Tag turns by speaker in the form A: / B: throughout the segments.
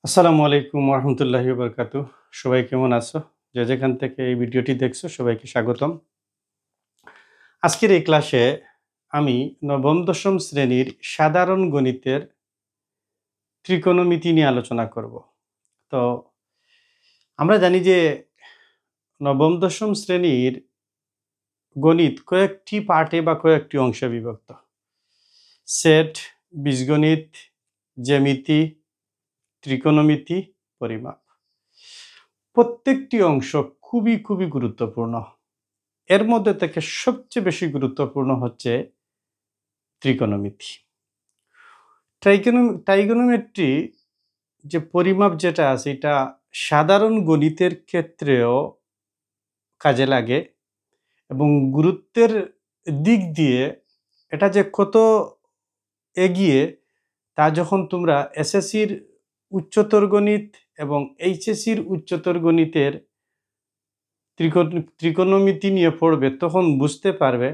A: আসসালামু আলাইকুম ওরহমতুল্লাহি ওবরকাতুহ। সবাই কেমন আছো? যে যেখান থেকে এই ভিডিওটি দেখছো সবাইকে স্বাগতম। আজকের এই ক্লাসে আমি নবম-দশম শ্রেণীর সাধারণ গণিতের ত্রিকোণমিতি নিয়ে আলোচনা করব। তো আমরা জানি যে নবম-দশম শ্রেণীর গণিত কয়েকটি পার্টে বা কয়েকটি অংশে বিভক্ত। সেট, বীজগণিত, জ্যামিতি, ত্রিকোণমিতি, পরিমাপ। প্রত্যেকটি অংশ খুবই গুরুত্বপূর্ণ। এর মধ্যে থেকে সবচেয়ে বেশি গুরুত্বপূর্ণ হচ্ছে ত্রিকোণমিতি। ট্রাইগোনোমেট্রি যে পরিমাপ যেটা আছে এটা সাধারণ গণিতের ক্ষেত্রেও কাজে লাগে এবং গুরুত্বের দিক দিয়ে এটা যে কত এগিয়ে তা যখন তোমরা এসএসসির উচ্চতর গণিত এবং এইচএসসির উচ্চতর গণিতের ত্রিকোণমিতি নিয়ে পড়বে তখন বুঝতে পারবে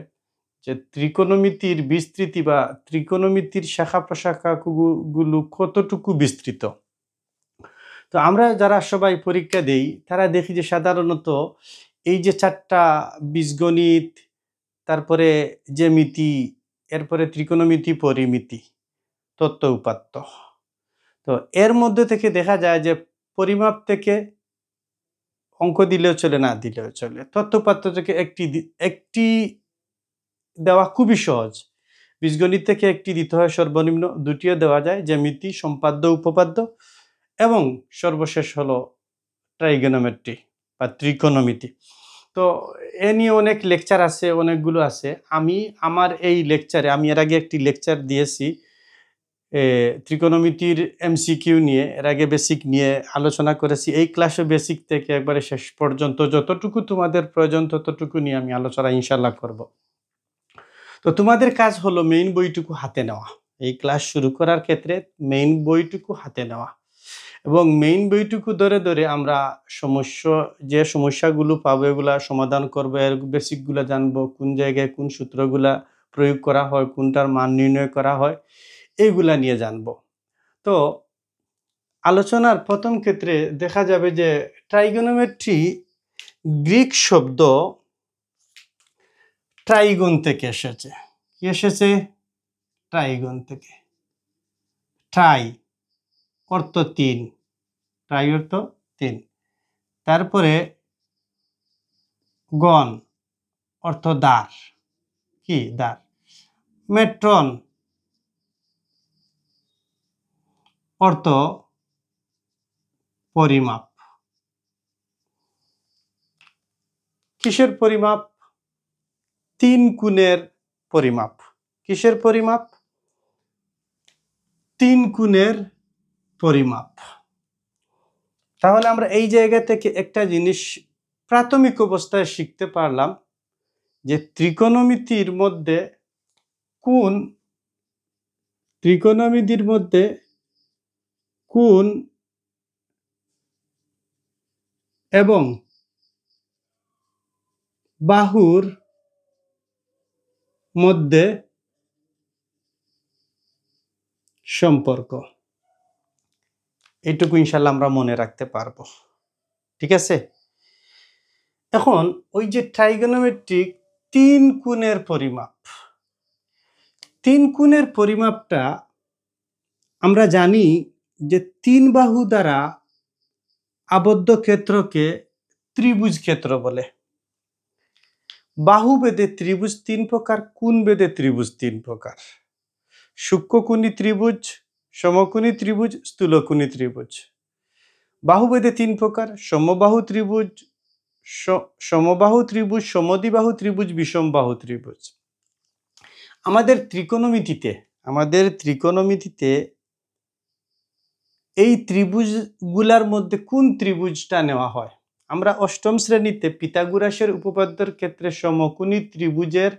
A: যে ত্রিকোণমিতির বিস্তৃতি বা ত্রিকোণমিতির শাখা প্রশাখাগুলো কতটুকু বিস্তৃত। তো আমরা যারা সবাই পরীক্ষা দেই তারা দেখি যে সাধারণত এই যে চারটা বীজগণিত, তারপরে জ্যামিতি, এরপরে ত্রিকোণমিতি, পরিমিতি, তত্ত্ব উপাত্ত। তো এর মধ্যে থেকে দেখা যায় যে পরিমাপ থেকে অঙ্ক দিলেও চলে, না দিলেও চলে। তত্ত্ব উপাত্ত থেকে একটি দেওয়া খুবই সহজ। বীজগণিত থেকে একটি দিতে হয় সর্বনিম্ন, দুটিও দেওয়া যায়, জ্যামিতি, সম্পাদ্য, উপপাদ্য এবং সর্বশেষ হলো ট্রাইগোনোমেট্রি বা ত্রিকোণমিতি। তো এ নিয়ে অনেক লেকচার আছে, অনেকগুলো আছে। আমার এই লেকচারে আমি এর আগে একটি লেকচার দিয়েছি ত্রিকোণমিতির এমসিকিউ নিয়ে। এর আগে বেসিক নিয়ে আলোচনা করেছি। এই ক্লাসে বেসিক থেকে একবারে শেষ পর্যন্ত যতটুকু তোমাদের প্রয়োজন ততটুকু নিয়ে আমি আলোচনা ইনশাল্লাহ করব। তো তোমাদের কাজ হলো মেইন বইটুকু হাতে নেওয়া। এই ক্লাস শুরু করার ক্ষেত্রে মেইন বইটুকু হাতে নেওয়া এবং মেইন বইটুকু ধরে ধরে আমরা যে সমস্যাগুলো পাবো এগুলা সমাধান করবো, এর বেসিকগুলো জানবো, কোন জায়গায় কোন সূত্রগুলা প্রয়োগ করা হয়, কোনটার মান নির্ণয় করা হয়, এইগুলা নিয়ে জানবো। তো আলোচনার প্রথম ক্ষেত্রে দেখা যাবে যে ট্রাইগোনোমেট্রি গ্রিক শব্দ ট্রাইগন থেকে এসেছে। কি এসেছে? ট্রাইগন থেকে। ট্রাই অর্থ তিন, ট্রাই অর্থ তিন, তারপরে গণ অর্থ দ্বার, কি দ্বার, মেট্রন অর্থ পরিমাপ। কিসের পরিমাপ? তিন কোণের পরিমাপ। কিসের পরিমাপ? তিন কোণের পরিমাপ। তাহলে আমরা এই জায়গা থেকে একটা জিনিস প্রাথমিক অবস্থায় শিখতে পারলাম যে ত্রিকোণমিতির মধ্যে কোণ এবং বাহুর মধ্যে সম্পর্ক, এইটুকু ইনশাল্লাহ আমরা মনে রাখতে পারবো। ঠিক আছে? এখন ওই যে ট্রাইগোনোমেট্রিক তিন কোণের পরিমাপ, তিন কোণের পরিমাপটা আমরা জানি যে তিন বাহু দ্বারা আবদ্ধ ক্ষেত্রকে ত্রিভুজ ক্ষেত্র বলে। বাহু ভেদে ত্রিভুজ তিন প্রকার, কোণ ভেদে ত্রিভুজ তিন প্রকার: সূক্ষ্মকোণী ত্রিভুজ, সমকোণী ত্রিভুজ, স্থূলকোণী ত্রিভুজ। বাহুভেদে তিন প্রকার: সমবাহু ত্রিভুজ, সমদ্বিবাহু ত্রিভুজ, বিষমবাহু ত্রিভুজ। আমাদের ত্রিকোণমিতিতে এই ত্রিভুজগুলার মধ্যে কোন ত্রিভুজটা নেওয়া হয়? আমরা অষ্টম শ্রেণীতে পিথাগোরাসের উপপাদ্যের ক্ষেত্রে সমকোণী ত্রিভুজের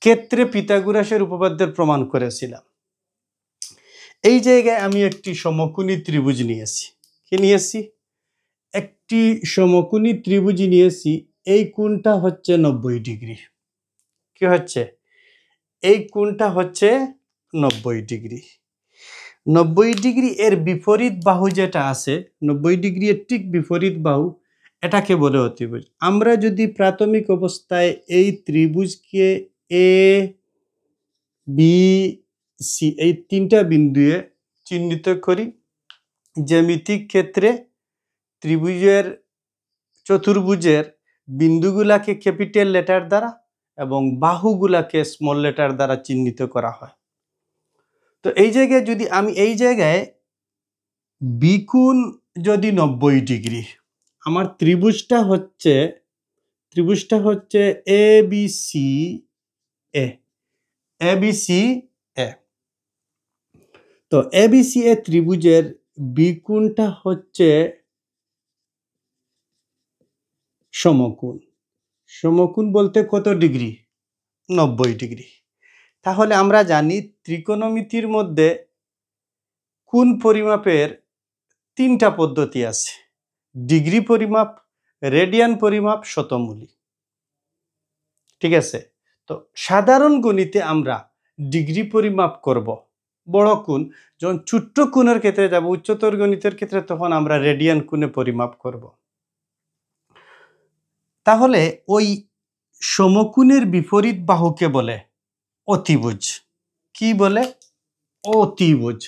A: ক্ষেত্রে পিথাগোরাসের উপপাদ্যের প্রমাণ করেছিলাম। এই জায়গায় আমি একটি সমকোণী ত্রিভুজ নিয়েছি। কি নিয়েছি? একটি সমকোণী ত্রিভুজ নিয়েছি। এই কোণটা হচ্ছে 90 ডিগ্রি। কি হচ্ছে? এই কোণটা হচ্ছে 90 ডিগ্রি। 90 ডিগ্রি এর বিপরীত বাহু যেটা আছে, 90 ডিগ্রি এর ঠিক বিপরীত বাহু, এটাকে বলে অতিভুজ। আমরা যদি প্রাথমিক অবস্থায় এই ত্রিভুজকে এ বি সি এই তিনটা বিন্দুয়ে চিহ্নিত করি, জ্যামিতিক ক্ষেত্রে ত্রিভুজের চতুর্ভুজের বিন্দুগুলাকে ক্যাপিটাল লেটার দ্বারা এবং বাহুগুলাকে স্মল লেটার দ্বারা চিহ্নিত করা হয়। তো এই জায়গায় যদি আমি এই জায়গায় বিকুণ যদি 90 ডিগ্রি, আমার ত্রিভুজটা হচ্ছে এ বি সি এ। তো এ বি সি এ ত্রিভুজের বিকুণটা হচ্ছে সমকোণ। সমকোণ বলতে কত ডিগ্রি? 90 ডিগ্রি। তাহলে আমরা জানি ত্রিকোণমিতির মধ্যে কোণ পরিমাপের তিনটা পদ্ধতি আছে: ডিগ্রি পরিমাপ, রেডিয়ান পরিমাপ, শতমূলী। ঠিক আছে? তো সাধারণ গণিতে আমরা ডিগ্রি পরিমাপ করব বড় কোণ। যখন ছোট্ট কোণের ক্ষেত্রে যাব, উচ্চতর গণিতের ক্ষেত্রে, তখন আমরা রেডিয়ান কোণে পরিমাপ করব। তাহলে ওই সমকোণের বিপরীত বাহুকে বলে অতিভুজ। কি বলে? অতিভুজ।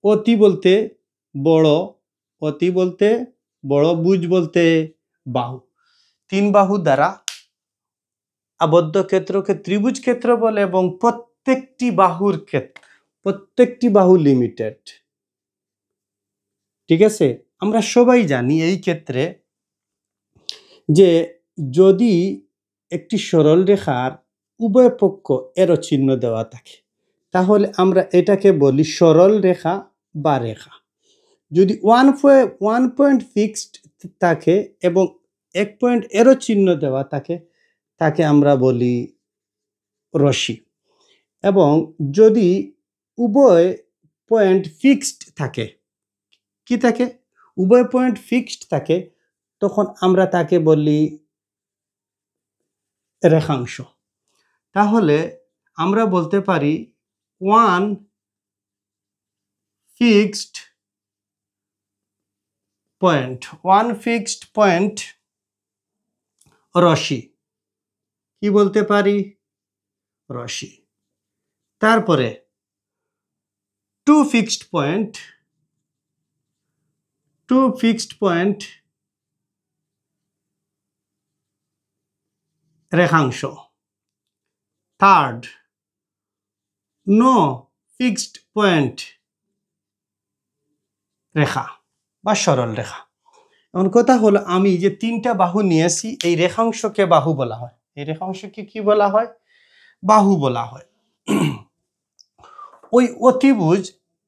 A: অতি বলতে বড়, অতি বলতে বড়, ভুজ বলতে বাহু। তিন বাহু দ্বারা আবদ্ধ ক্ষেত্রকে ত্রিভুজ ক্ষেত্র বলে এবং প্রত্যেকটি বাহু লিমিটেড। ঠিক আছে? আমরা সবাই জানি এই ক্ষেত্রে যে যদি একটি সরল রেখার উভয় পক্ষ এরো চিহ্ন দেওয়া থাকে, তাহলে আমরা এটাকে বলি সরল রেখা বা রেখা। যদি ওয়ান পয়েন্ট ফিক্সড থাকে এবং এক পয়েন্ট এরো চিহ্ন দেওয়া থাকে, তাকে আমরা বলি রশ্মি। এবং যদি উভয় পয়েন্ট ফিক্সড থাকে, কি থাকে? উভয় পয়েন্ট ফিক্সড থাকে, তখন আমরা তাকে বলি রেখাংশ। তাহলে আমরা বলতে পারি ওয়ান ফিক্সড পয়েন্ট রশ্মি। কি বলতে পারি? রশ্মি। তারপরে টু ফিক্সড পয়েন্ট রেখাংশ। থার্ড, নো ফিক্সড পয়েন্ট রেখা বা সরল রেখা। এখন কথা হলো, আমি যে তিনটা বাহু নিয়েছি, এই রেখাংশকে বাহু বলা হয়। এই রেখাংশকে কি বলা হয়? বাহু বলা হয়। ওই অতিভুজ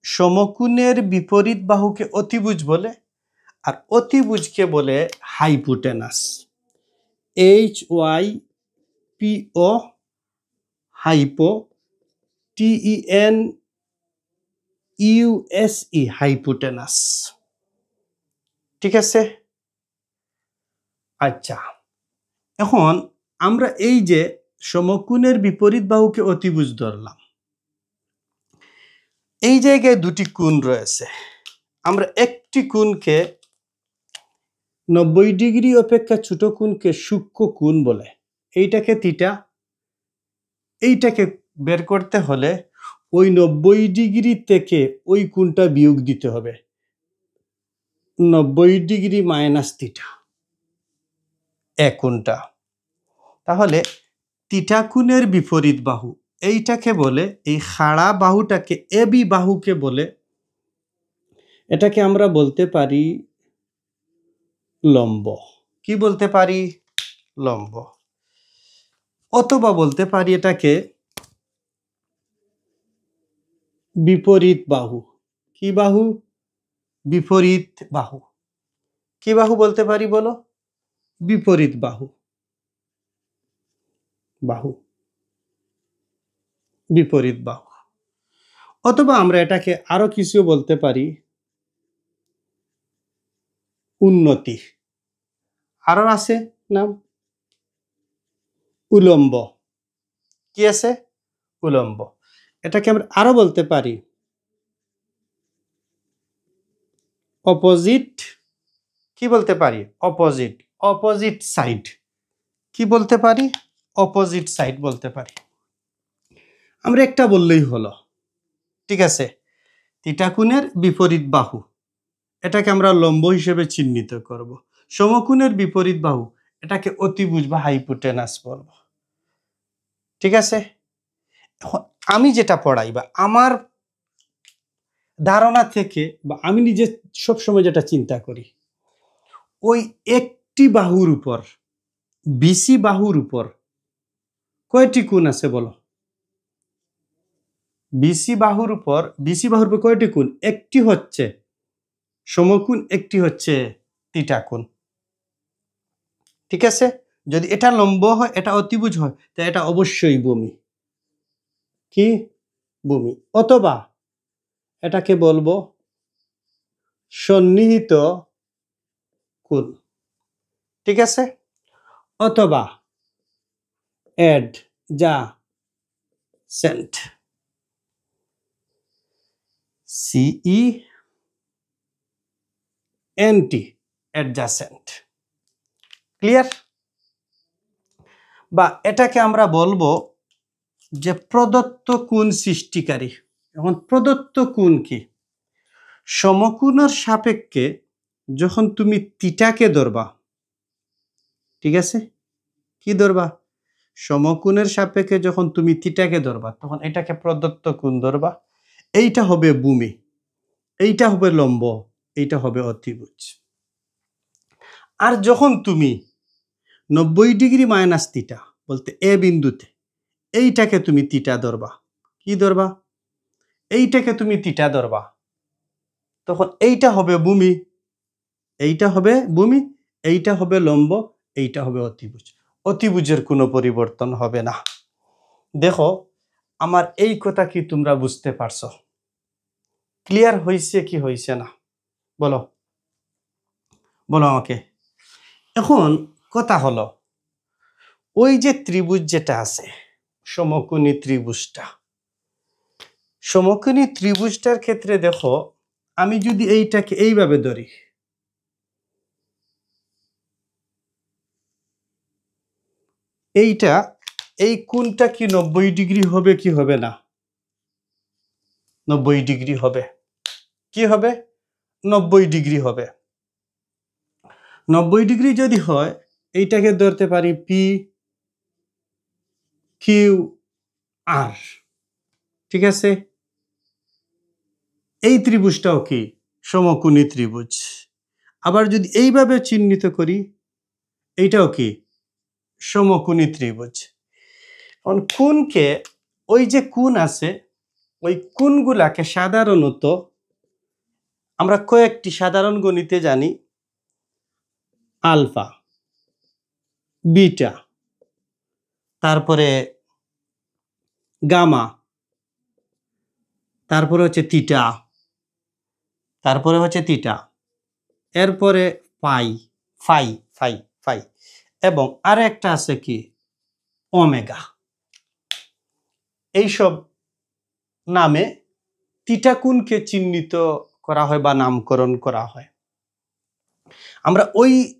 A: সমকোণের বিপরীত বাহুকে অতিভুজ বলে, আর অতিভুজকে বলে hypotenuse. HYPO, hypo, TENUSE, hypotenuse. ঠিক আছে? আচ্ছা, এখন আমরা এই যে সমকোণের বিপরীত বাহুকে অতিভুজ ধরলাম, এই জায়গায় দুটি কোণ রয়েছে। আমরা একটি কোণকে 90 ডিগ্রি অপেক্ষা ছোট কোণকে সূক্ষ্ম কোণ বলে, এইটাকে থিটা। এইটাকে বের করতে হলে ওই 90 ডিগ্রি থেকে ওই কোণটা বিয়োগ দিতে হবে, 90 ডিগ্রি মাইনাস থিটা, এক কোণটা। তাহলে থিটা কোণের বিপরীত বাহু এইটাকে বলে, এই খাড়া বাহুটাকে এবি বাহুকে বলে, এটাকে আমরা বলতে পারি লম্ব। কি বলতে পারি? লম্ব। অথবা বলতে পারি এটাকে বিপরীত বাহু। কি বাহু? বিপরীত বাহু। কি বাহু বলতে পারি বলো? বিপরীত বাহু। বিপরীত বাহু। অথবা আমরা এটাকে আরো কিছু বলতে পারি, উন্নতি। আরো আছে নাম, উলম্ব। কি আছে? উলম্ব। এটাকে আমরা আরো বলতে পারি অপোজিট কি বলতে পারি অপোজিট অপোজিট সাইড কি বলতে পারি অপোজিট সাইড বলতে পারি আমরা একটা বললেই হলো ঠিক আছে থিটা কোণের বিপরীত বাহু এটাকে আমরা লম্ব হিসেবে চিহ্নিত করব সমকোণের বিপরীত বাহু এটাকে অতিভুজ বা হাইপোটেনাস বলব ঠিক আছে আমি যেটা পড়াই বা আমার ধারণা থেকে বা আমি নিজে সবসময় যেটা চিন্তা করি ওই একটি বাহুর উপর বিসি বাহুর উপর কয়টি কোণ আছে বলো বিসি বাহুর উপর কয়টি কোণ একটি হচ্ছে সমকোণ একটি হচ্ছে থিটা কোণ ঠিক আছে যদি এটা লম্ব হয় এটা অতিভুজ হয় তাহলে এটা অবশ্যই ভূমি কি ভূমি অথবা এটাকে বলবো সন্নিহিত কোণ ঠিক আছে অথবা অ্যাডজাসেন্ট CENT অ্যাডজাসেন্ট ক্লিয়ার বা এটাকে আমরা বলবো যে প্রদত্ত কোণ সৃষ্টিকারী এখন প্রদত্ত কোণ কি সমকোণের সাপেক্ষে যখন তুমি থিটাকে ধরবা ঠিক আছে কি ধরবা সমকোণের সাপেক্ষে যখন তুমি থিটাকে ধরবা তখন এটাকে প্রদত্ত কোণ ধরবা এইটা হবে ভূমি এইটা হবে লম্ব এইটা হবে অতিভুজ আর যখন তুমি 90 ডিগ্রি মাইনাস থিটা বলতে এ বিন্দুতে এইটাকে তুমি থিটা ধরবা কি ধরবা এইটাকে তুমি থিটা ধরবা তখন এইটা হবে ভূমি এইটা হবে ভূমি এইটা হবে লম্ব এইটা হবে অতিভুজ অতিভুজের কোনো পরিবর্তন হবে না দেখো আমার এই কথা কি তোমরা বুঝতে পারছো ক্লিয়ার হইছে কি হইছে না বলো বলো আমাকে এখন কথা হলো ওই যে ত্রিভুজ যেটা আছে সমকোণী ত্রিভুজটার ক্ষেত্রে দেখো আমি যদি এইটাকে এইভাবে ধরি এইটা এই কোণটা কি 90 ডিগ্রি হবে কি হবে না 90 ডিগ্রি হবে কি হবে 90 ডিগ্রি হবে 90 ডিগ্রি যদি হয় এইটাকে ধরতে পারি পি কিউ আর ঠিক আছে এই ত্রিভুজটাও কি সমকোণী ত্রিভুজ আবার যদি এইভাবে চিহ্নিত করি এইটাও কি সমকোণী ত্রিভুজ এখন কোণকে ওই যে কোণ আছে ওই কোণগুলাকে সাধারণত আমরা কয়েকটি সাধারণ গণিতে জানি আলফা বিটা তারপরে গামা তারপরে হচ্ছে থিটা তারপরে হচ্ছে থিটা এরপরে পাই ফাই ফাই ফাই এবং আরেকটা আছে কি ওমেগা এইসব নামে থিটা কোণকে চিহ্নিত করা হয় বা নামকরণ করা হয় আমরা ওই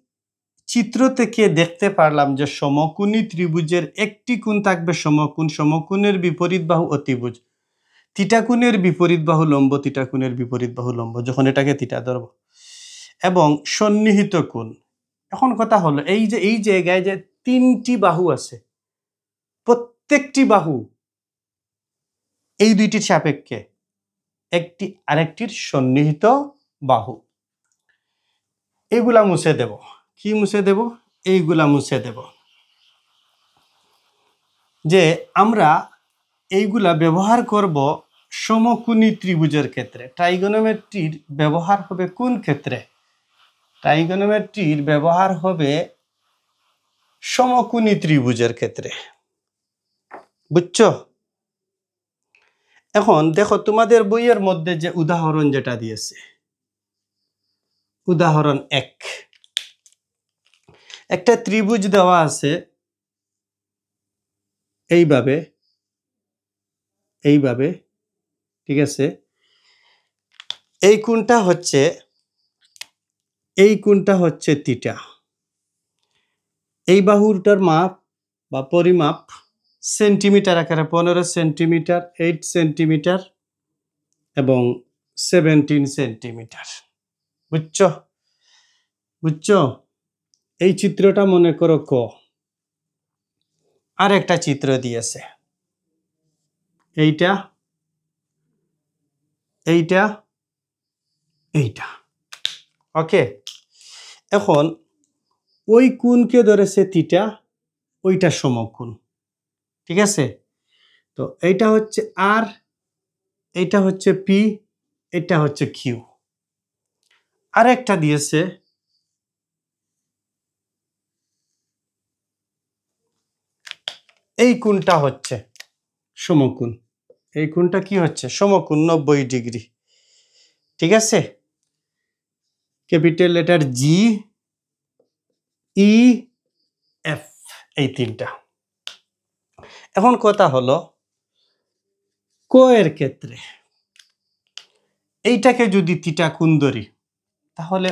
A: চিত্র থেকে দেখতে পারলাম যে সমকোণী ত্রিভুজের একটি কোণ থাকবে সমকোণ সমকোণের বিপরীত বাহু অতিভুজ থিটা কোণের বিপরীত বাহু লম্ব থিটা কোণের বিপরীত বাহু লম্ব যখন এটাকে থিটা ধরব এবং সন্নিহিত কোণ এখন কথা হলো এই যে এই জায়গায় যে তিনটি বাহু আছে প্রত্যেকটি বাহু এই দুইটির সাপেক্ষে একটি আরেকটির সন্নিহিত বাহু এইগুলা মুছে দেব কি মুছে দেব এইগুলা মুছে দেব যে আমরা এইগুলা ব্যবহার করব সমকোণী ত্রিভুজের ক্ষেত্রে ট্রাইগোনোমেট্রির ব্যবহার হবে কোন ক্ষেত্রে ট্রাইগোনোমেট্রির ব্যবহার হবে সমকোণী ত্রিভুজের ক্ষেত্রে বুঝছো এখন দেখো তোমাদের বইয়ের মধ্যে যে উদাহরণ যেটা দিয়েছে উদাহরণ 1 একটা ত্রিভুজ দেওয়া আছে এইভাবে এইভাবে ঠিক আছে এই কোণটা হচ্ছে এই কোণটা হচ্ছে থিটা। এই বাহুটার মাপ বা পরিমাপ সেন্টিমিটার আকারে 15 সেন্টিমিটার, 8 সেন্টিমিটার এবং 17 সেন্টিমিটার। বুঝছো? বুঝছো? এই চিত্রটা মনে করো ক। আর একটা চিত্র দিয়েছে, এইটা, এইটা, এইটা। ওকে, এখন ওই কোণকে ধরেছে থিটা, ওইটা সমকোণ। ঠিক আছে? তো এইটা হচ্ছে আর, এইটা হচ্ছে পি, এটা হচ্ছে কিউ। আর একটা দিয়েছে এই কোণটা হচ্ছে সমকোণ। এই কোণটা কি হচ্ছে? সমকোণ, 90 ডিগ্রি। ঠিক আছে? ক্যাপিটাল লেটার জি, ই, এফ, এই তিনটা। এখন কথা হলো ক এর ক্ষেত্রে এইটাকে যদি থিটা কোণ ধরি, তাহলে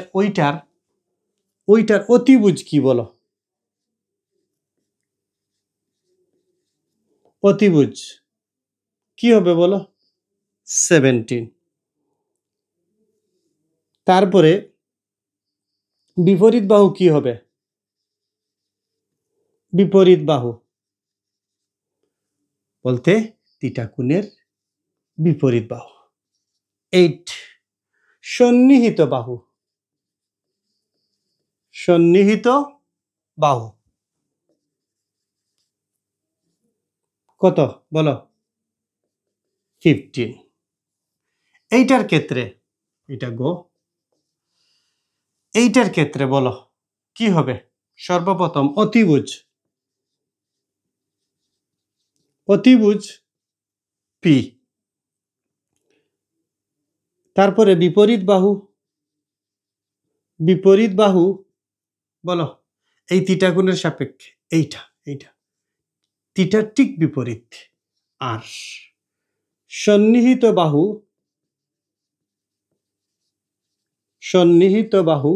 A: ওইটার অতিভুজ কি বলো? অতিভুজ কি হবে বলো? 17। তারপরে বিপরীত বাহু কি হবে? বিপরীত বাহু বলতে থিটা কোণের বিপরীত বাহু 8। সন্নিহিত বাহু, সন্নিহিত বাহু কত বলো? 15। এইটার ক্ষেত্রে, এটা গো, এইটার ক্ষেত্রে বলো কি হবে? সর্বপ্রথম অতিভুজ, অতিভুজ পি। তারপরে বিপরীত বাহু, বিপরীত বাহু বলো এই থিটা কোণের সাপেক্ষে এইটা, এইটা থিটার ঠিক বিপরীত। আর সন্নিহিত বাহু, সন্নিহিত বাহু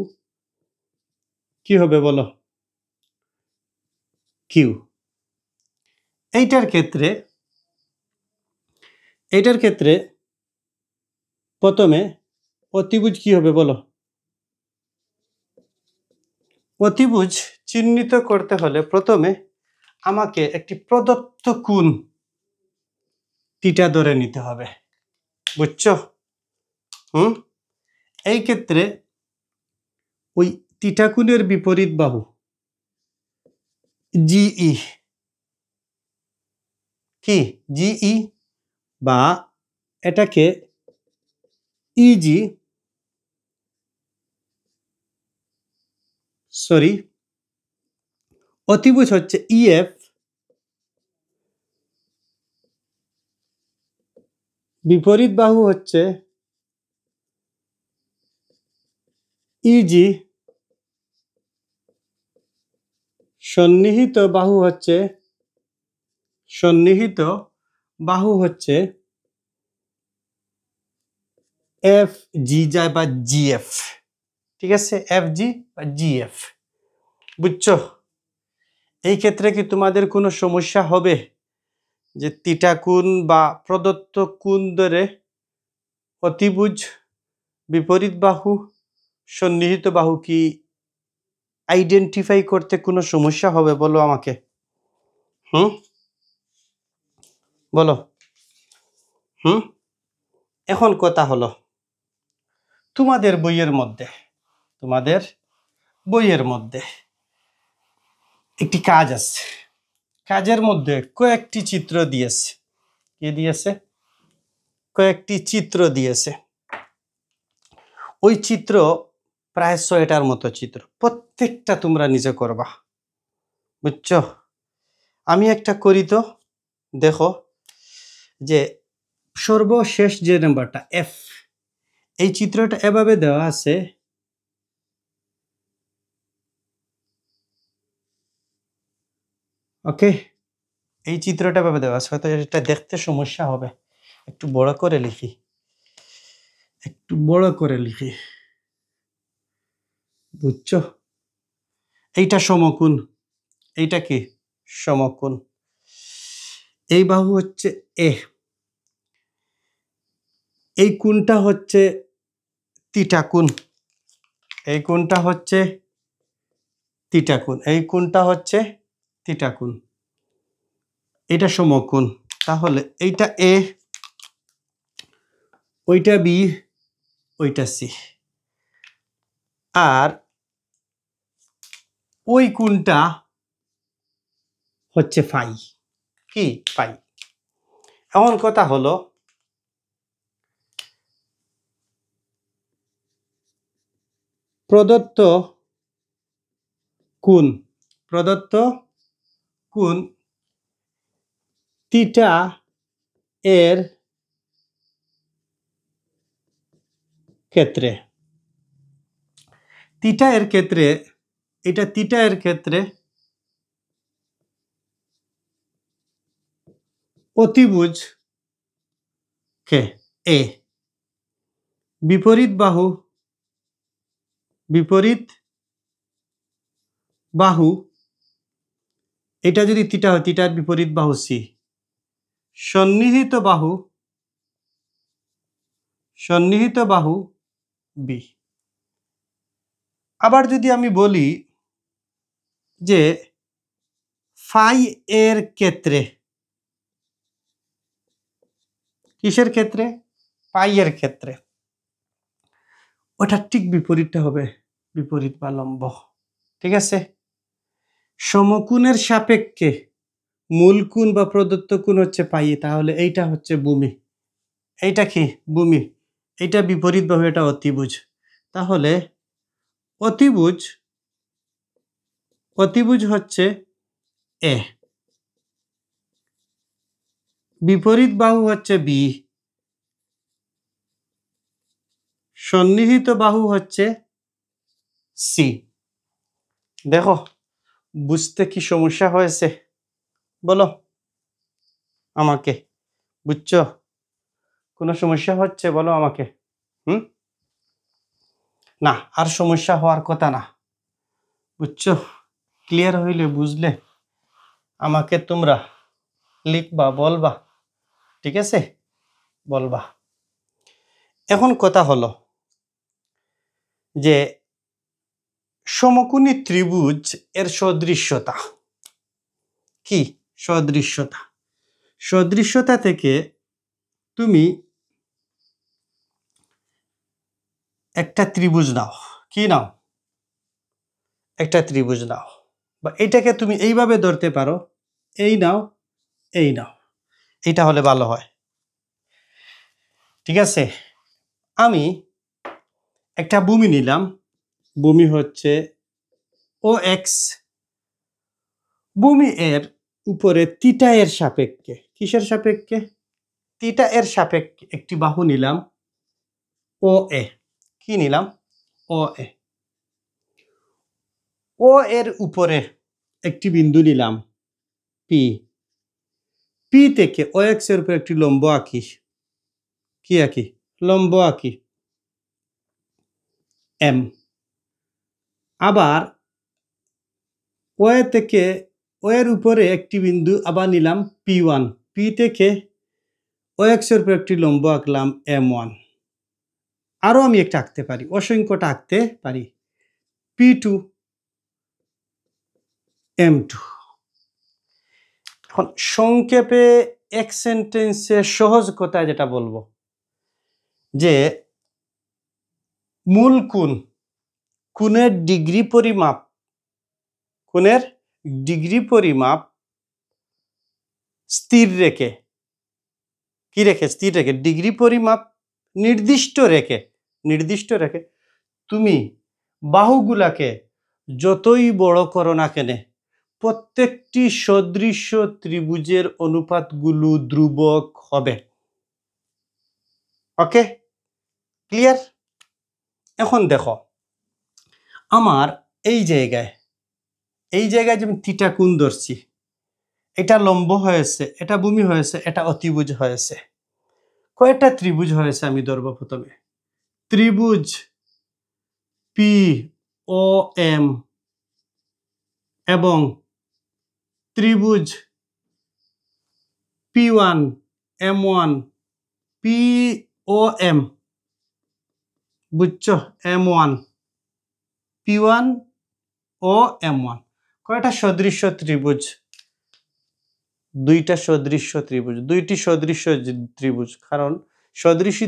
A: কি হবে বলো? কিউ। এইটার ক্ষেত্রে, এইটার ক্ষেত্রে প্রথমে অতিভুজ কি হবে বলো? অতিভুজ চিহ্নিত করতে হলে প্রথমে আমাকে একটি প্রদত্ত কোণ থিটা ধরে নিতে হবে। বুঝছো? এই ক্ষেত্রে ওই থিটা কোণের বিপরীত বাহু জিই, কি জিই, বা এটাকে ইজি, সরি, অতিভুজ হচ্ছে ইএফ, বিপরীত বাহু হচ্ছে ইজি, সন্নিহিত বাহু হচ্ছে, সন্নিহিত বাহু হচ্ছে এফ জি যায় বা জিএফ। ঠিক আছে? এফ জি বা জিএফ। বুঝছো? এই ক্ষেত্রে কি তোমাদের কোনো সমস্যা হবে যে থিটা কোণ বা প্রদত্ত কোণ ধরে অতিভুজ, বিপরীত বাহু, সন্নিহিত বাহু কি আইডেন্টিফাই করতে কোনো সমস্যা হবে বলো আমাকে? বলো। এখন কথা হলো তোমাদের বইয়ের মধ্যে, তোমাদের বইয়ের মধ্যে একটি কাজ আছে। কাজের মধ্যে কয়েকটি চিত্র দিয়েছে। কি দিয়েছে? কয়েকটি চিত্র দিয়েছে। ওই চিত্র প্রায় 6টার মতো চিত্র। প্রত্যেকটা তোমরা নিজে করবা। বুঝছো? আমি একটা করি তো, দেখো যে সর্বশেষ যে নাম্বারটা এফ, এই চিত্রটা এভাবে দেওয়া আছে। ওকে, এই চিত্রটা এভাবে দেওয়া আছে, হয়তো এটা দেখতে সমস্যা হবে, একটু বড় করে লিখি, একটু বড় করে লিখি। বুঝছো? এইটা সমকোণ, এইটা কি সমকোণ। এই বাহু হচ্ছে এ, এই কোণটা হচ্ছে থিটা কোণ, এই কোণটা হচ্ছে থিটা কোণ, এই কোণটা হচ্ছে থিটা কোণ। এটা সমকোণ। তাহলে এইটা এ, ওইটা বি, ওইটা সি, আর ওই কোণটা হচ্ছে ফাই। কি ফাই? এমন কথা হলো প্রদত্ত কোণ, প্রদত্ত কোণ থিটা এর ক্ষেত্রে, থিটা এর ক্ষেত্রে, এটা থিটা এর ক্ষেত্রে অতিভুজ কে এ, বিপরীত বাহু, বিপরীত বাহু, এটা যদি থিটা হয়, থিটার বিপরীত বাহু সি, সন্নিহিত বাহু, সন্নিহিত বাহু বি। আবার যদি আমি বলি যে ফাই এর ক্ষেত্রে, কিসের ক্ষেত্রে? পাই এর ক্ষেত্রে, ওটা ঠিক বিপরীতটা হবে, বিপরীত বা লম্ব। ঠিক আছে? সমকোণের সাপেক্ষে মূল কোণ বা প্রদত্ত কোণ হচ্ছে পাই, তাহলে এইটা হচ্ছে ভূমি, এইটা কি ভূমি, এইটা বিপরীত বাহু, এটা অতিভুজ। তাহলে অতিভুজ, অতিভুজ হচ্ছে এ, বিপরীত বাহু হচ্ছে বি, সন্নিহিত বাহু হচ্ছে সি। দেখো বুঝতে কি সমস্যা হয়েছে বলো আমাকে? বুঝছো? কোনো সমস্যা হচ্ছে বলো আমাকে? না, আর সমস্যা হওয়ার কথা না। বুঝছো? ক্লিয়ার হইলে, বুঝলে আমাকে তোমরা লিখবা, বলবা। ঠিক আছে? বলবা। এখন কথা হলো যে সমকোণী ত্রিভুজ এর সদৃশ্যতা কি? সদৃশ্যতা, সদৃশ্যতা থেকে তুমি একটা ত্রিভুজ নাও। কি নাও? একটা ত্রিভুজ নাও, বা এটাকে তুমি এইভাবে ধরতে পারো, এই নাও, এই নাও, এটা হলে ভালো হয়। ঠিক আছে? আমি একটা ভূমি নিলাম, ভূমি হচ্ছে ও এক্স, ভূমি এর উপরে থিটা এর সাপেক্ষে, কিসের সাপেক্ষে? থিটা এর সাপেক্ষে একটি বাহু নিলাম ও এ। কি নিলাম? ও এ। ও এর উপরে একটি বিন্দু নিলাম পি, পি থেকে ও এক্স এর উপরে একটি লম্ব আঁকি। কি আঁকি? লম্ব আঁকি, এম। আবার ও এ থেকে ও এর উপরে একটি বিন্দু আবার নিলাম পি ওয়ান, পি থেকে ও এক্স এর উপরে একটি লম্ব আঁকলাম এম ওয়ান। আরও আমি একটা আঁকতে পারি, অসংখ্যটা আঁকতে পারি, পি টু, এম টু। এখন সংক্ষেপে এক সেন্টেন্সে সহজ কথায় যেটা বলবো যে মূল কোণ, কোণের ডিগ্রি পরিমাপ, কোণের ডিগ্রি পরিমাপ স্থির রেখে, কি রেখে? স্থির রেখে, ডিগ্রি পরিমাপ নির্দিষ্ট রেখে, নির্দিষ্ট রেখে তুমি বাহুগুলাকে যতই বড় করো না কেন, প্রত্যেকটি সদৃশ্য ত্রিভুজের অনুপাতগুলো ধ্রুবক হবে। ওকে? ক্লিয়ার? এখন দেখো, আমার এই জায়গায়, এই জায়গায় যে আমি থিটা কোণ ধরছি, এটা লম্ব হয়েছে, এটা ভূমি হয়েছে, এটা অতিভুজ হয়েছে। কয়টা ত্রিভুজ হয়েছে আমি ধরবো প্রথমে? ত্রিভুজ পি ও এম এবং ত্রিভুজ P1 M1 POM, বুঝছো? M1 P1 ও M1 কয়টা সদৃশ্য ত্রিভুজ? দুইটা সদৃশ্য ত্রিভুজ, দুইটি সদৃশ্য ত্রিভুজ। কারণ সদৃশ্য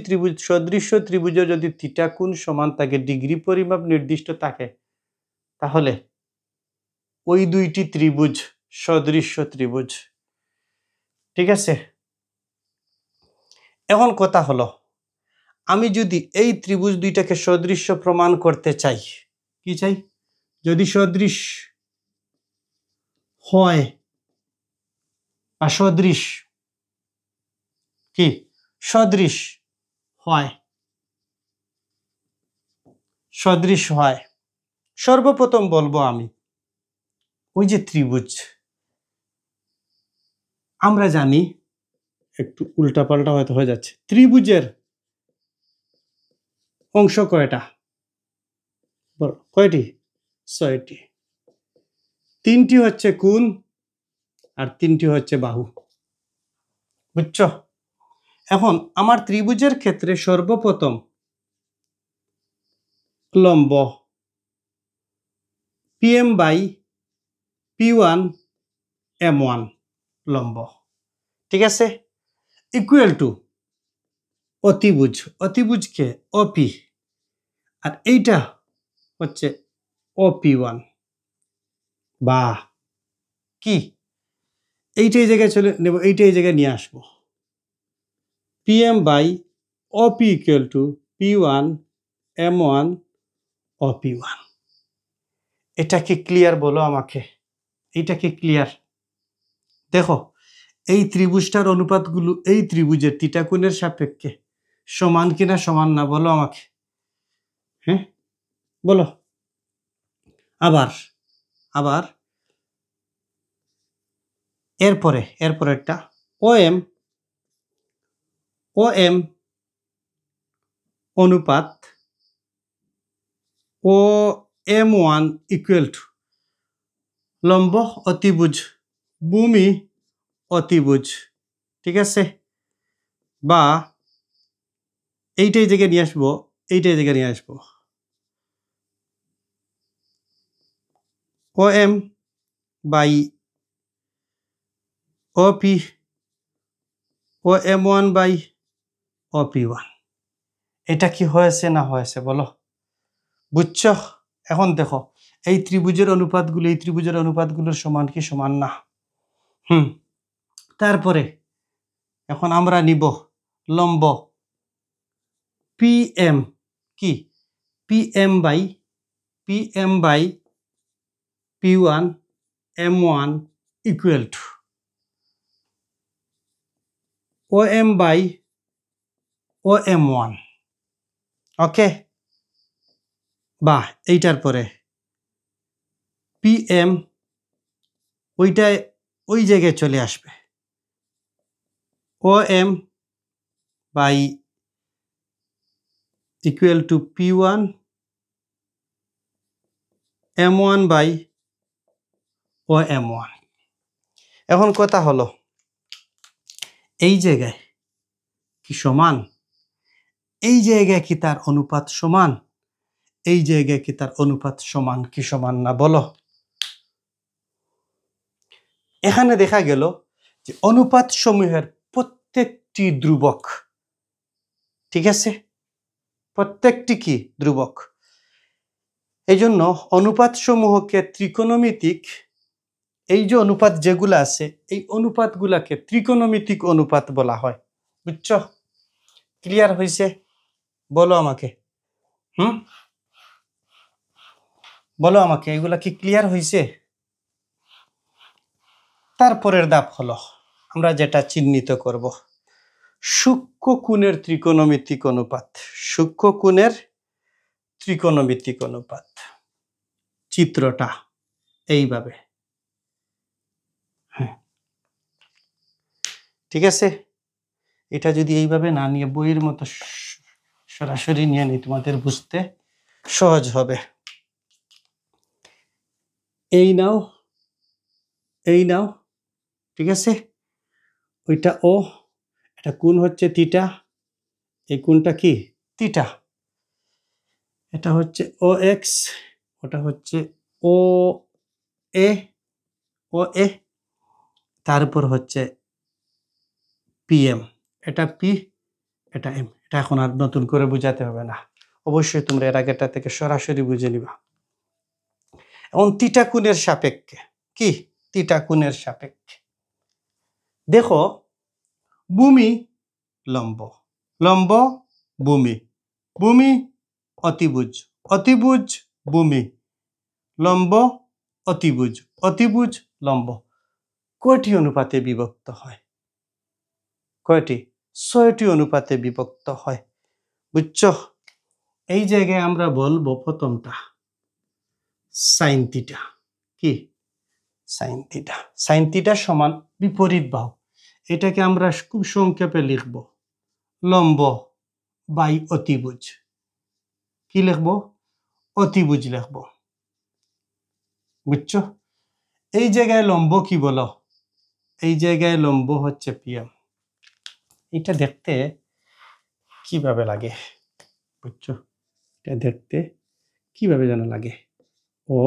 A: ত্রিভুজে যদি থিটা কোণ সমান থাকে, ডিগ্রি পরিমাপ নির্দিষ্ট থাকে, তাহলে ওই দুইটি ত্রিভুজ সদৃশ্য ত্রিভুজ। ঠিক আছে? এখন কথা হলো, আমি যদি এই ত্রিভুজ দুইটাকে সদৃশ্য প্রমাণ করতে চাই, কি চাই? যদি সদৃশ হয় বা সদৃশ কি সদৃশ হয়, সদৃশ হয়, সর্বপ্রথম বলবো আমি ওই যে ত্রিভুজ, আমরা জানি, একটু উল্টাপাল্টা হয়তো হয়ে যাচ্ছে, ত্রিভুজের অংশ কয়টা? কয়টি? 6টি। 3টি হচ্ছে কোণ আর 3টি হচ্ছে বাহু, বুঝছো? এখন আমার ত্রিভুজের ক্ষেত্রে সর্বপ্রথম লম্ব PM/P1 M1 লম্ব, ঠিক আছে, ইকুয়াল টু অতিভুজকে OP, আর এইটা হচ্ছে OP1 বা কি, এইটা এই জায়গায় চলে নেব, এইটা এই জায়গায় নিয়ে আসবো। PM/OP equal to P1 M1 OP1। এটা কি ক্লিয়ার? বলো আমাকে, এটা কি ক্লিয়ার? দেখো, এই ত্রিভুজটার অনুপাতগুলো এই ত্রিভুজের থিটা কোণের সাপেক্ষে সমান কিনা সমান না, বলো আমাকে। হ্যাঁ, বলো। আবার এরপরেরটা OM অনুপাত ও M1 ইকুয়াল টু লম্ব অতিভুজ ভূমি অতিভুজ, ঠিক আছে, বা এইটাই জায়গায় নিয়ে আসবো, এইটাই জায়গায় নিয়ে আসবো, OM বাই OP ও M1 বাই OP1। এটা কি হয়েছে না হয়েছে, বলো? বুঝছো? এখন দেখো, এই ত্রিভুজের অনুপাতগুলোর সমান কি সমান না? তারপরে এখন আমরা নিব লম্ব PM, কি PM by P1 M1 equal to OM by OM1, okay, বা এইটার পরে PM ওইটায় ওই জায়গায় চলে আসবে, OM by equal to P1 M1 by OM1। এখন কথা হলো, এই জায়গায় কি সমান? এই জায়গায় কি তার অনুপাত সমান? এই জায়গায় কি তার অনুপাত সমান কি সমান না, বলো? এখানে দেখা গেল যে অনুপাত সমূহের প্রত্যেকটি ধ্রুবক, ঠিক আছে, প্রত্যেকটি কি ধ্রুবক। এই জন্য অনুপাত সমূহকে ত্রিকোণমিতিক, এই যে অনুপাত যেগুলো আছে, এই অনুপাতগুলাকে ত্রিকোণমিতিক অনুপাত বলা হয়, বুঝছো? ক্লিয়ার হয়েছে? বলো আমাকে, বলো আমাকে, এগুলা কি ক্লিয়ার হয়েছে? তারপরের ধাপ হলো আমরা যেটা চিহ্নিত করব, সূক্ষ্ম কোণের ত্রিকোণমিতিক অনুপাত। সূক্ষ্ম কোণের ত্রিকোণমিতিক অনুপাত চিত্রটা এইভাবে, হ্যাঁ, ঠিক আছে। এটা যদি এইভাবে না নিয়ে বইয়ের মতো সরাসরি নিয়ে নিই, তোমাদের বুঝতে সহজ হবে। এই নাও, এই নাও, ঠিক আছে? ওইটা ও, এটা কোণ হচ্ছে থিটা, এই কোণটা কি থিটা। এটা হচ্ছে ও এক্স, ওটা হচ্ছে ও এ, ও এ, তারপর হচ্ছে পি এম, এটা পি, এটা এম। এটা এখন আর নতুন করে বুঝাতে হবে না, অবশ্যই তোমরা এর আগেটা থেকে সরাসরি বুঝে নিবা। এখন থিটা কোণের সাপেক্ষে কি, থিটা কোণের সাপেক্ষে দেখো, ভূমি লম্ব, লম্ব ভূমি, ভূমি অতিভুজ, অতিভুজ ভূমি, লম্ব অতিভুজ, অতিভুজ লম্ব। কয়টি অনুপাতে বিভক্ত হয়? কয়টি? 6টি অনুপাতে বিভক্ত হয়। বুঝছো? এই জায়গায় আমরা বলবো প্রথমটা সাইন থিটা। কি? Sine theta. সাইন থিটা সমান বিপরীত বাহু, এটাকে আমরা খুব সংক্ষেপে লিখব লম্ব বাই অতিভুজ। কি লিখব? অতিভুজ লিখব। বুঝছো? এই জায়গায় লম্ব কি বলো? এই জায়গায় লম্ব হচ্ছে পিএম। এটা দেখতে কিভাবে লাগে? বুঝছো? এটা দেখতে কিভাবে যেন লাগে? ও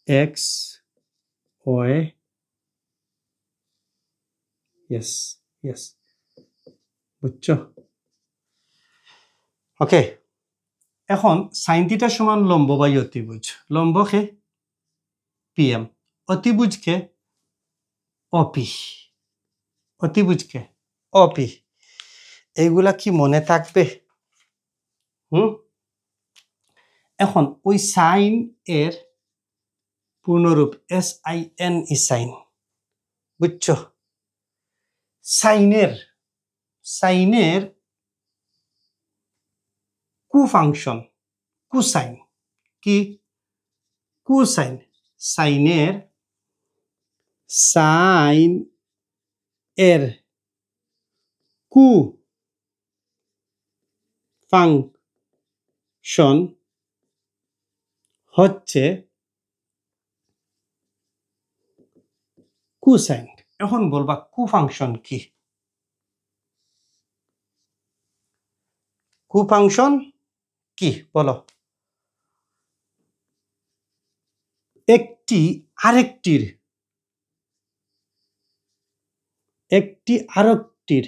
A: এক্স ওয়ে, ইয়েস ইয়েস, বুঝছো? ওকে, এখন সাইন থিটা সমান লম্ব বাই অতিভুজ। লম্বকে পিএম, অতিভুজকে অপি, অতিভুজকে অপি। এইগুলা কি মনে থাকবে? এখন ওই সাইন এর পূর্ণরূপ SIN ই সাইন। বুঝছো? সাইনের, সাইনের কুফাংশন কুসাইন। কি? কুসাইন। সাইনের, সাইন এর কু ফাংশন হচ্ছে কুসাইন। এখন বলবা কুফাংশন কি? কুফাংশন কি বলো? একটি আরেকটির, একটি আরেকটির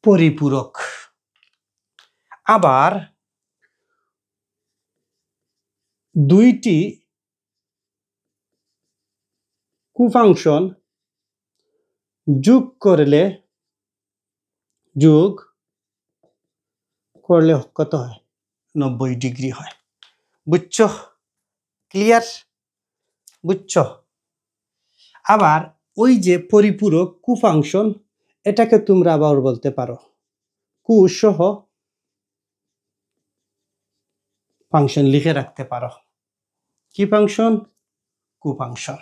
A: পরিপূরক। আবার দুইটি কুফাংশন যোগ করলে, যোগ করলে কত হয়? 90 ডিগ্রি হয়। বুঝছো? ক্লিয়ার? বুঝছো? আবার ওই যে পরিপূরক কুফাংশন, এটাকে তোমরা আবার বলতে পারো কু সহ ফাংশন, লিখে রাখতে পারো। কি ফাংশন? কুফাংশন।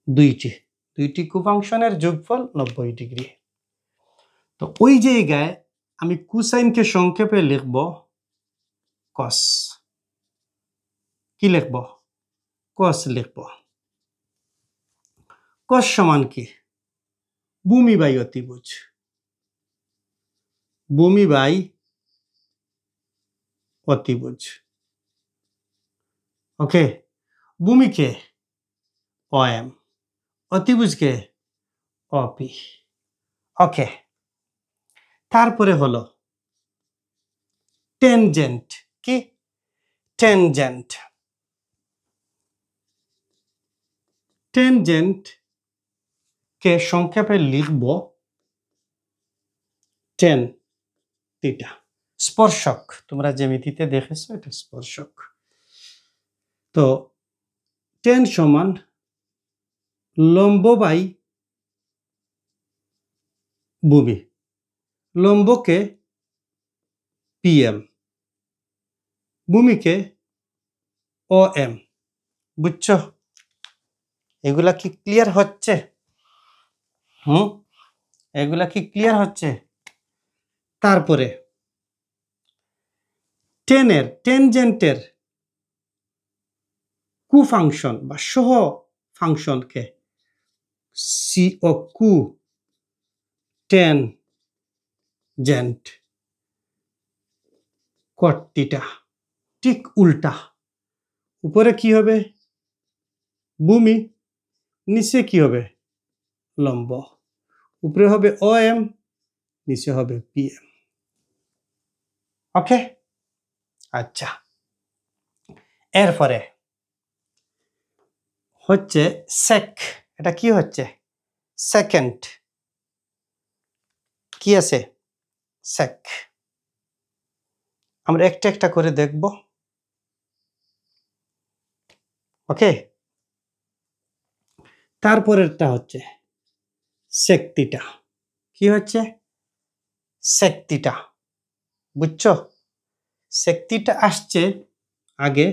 A: দুইটি, দুইটি কুফাংশনের যোগফল 90 ডিগ্রি। তো ওই জায়গায় আমি কুসাইনকে সংক্ষেপে লিখব কস। কি লিখব? কস লিখব। কস সমান কি? ভূমি বাই অতিভুজ, ভূমি বাই অতিভুজ। ওকে, ভূমিকে OM, অতিভুজকে OP। ওকে, তারপরে হলো টেনজেন্ট। কি? টেনজেন্ট। টেনজেন্ট কে সংক্ষেপে লিখব টেন থিটা। স্পর্শক, তোমরা জ্যামিতিতে দেখেছো, এটা স্পর্শক। তো টেন সমান লম্ব বাই ভূমি, লম্বকে PM, ভূমিকে OM। বুঝছো? এগুলা কি ক্লিয়ার হচ্ছে? এগুলা কি ক্লিয়ার হচ্ছে? তারপরে টেনজেন্টের কু ফাংশন বা সহ ফাংশনকে সি ও কু টেনজেন্ট কট থিটা ঠিক উল্টা। উপরে কি হবে ভূমি, নিচে কি হবে লম্ব। উপরে হবে ও এম, নিচে হবে পি এম। ওকে, আচ্ছা। এরপরে হচ্ছে সেক। এটা কি হচ্ছে সেকেন্ড। কি আছে সেক। আমরা একটা একটা করে দেখব। ওকে, তারপরেরটা হচ্ছে সেক থিটা। কি হচ্ছে সেক থিটা, বুঝছো? সেক থিটা আসছে আগে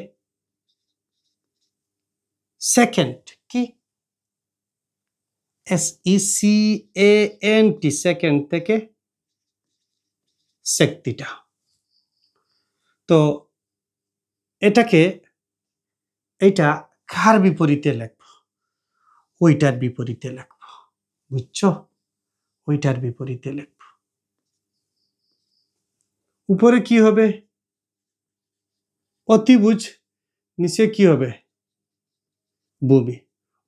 A: সেকেন্ড। কি SECANT সেকেন্ড থেকে সেক থিটা। তো এটাকে এটা কার বিপরীতে লিখব? ওইটার বিপরীতে লিখব, বুঝছো? ওইটার বিপরীতে লিখব। উপরে কি হবে অতিভুজ, নিচে কি হবে ভূমি।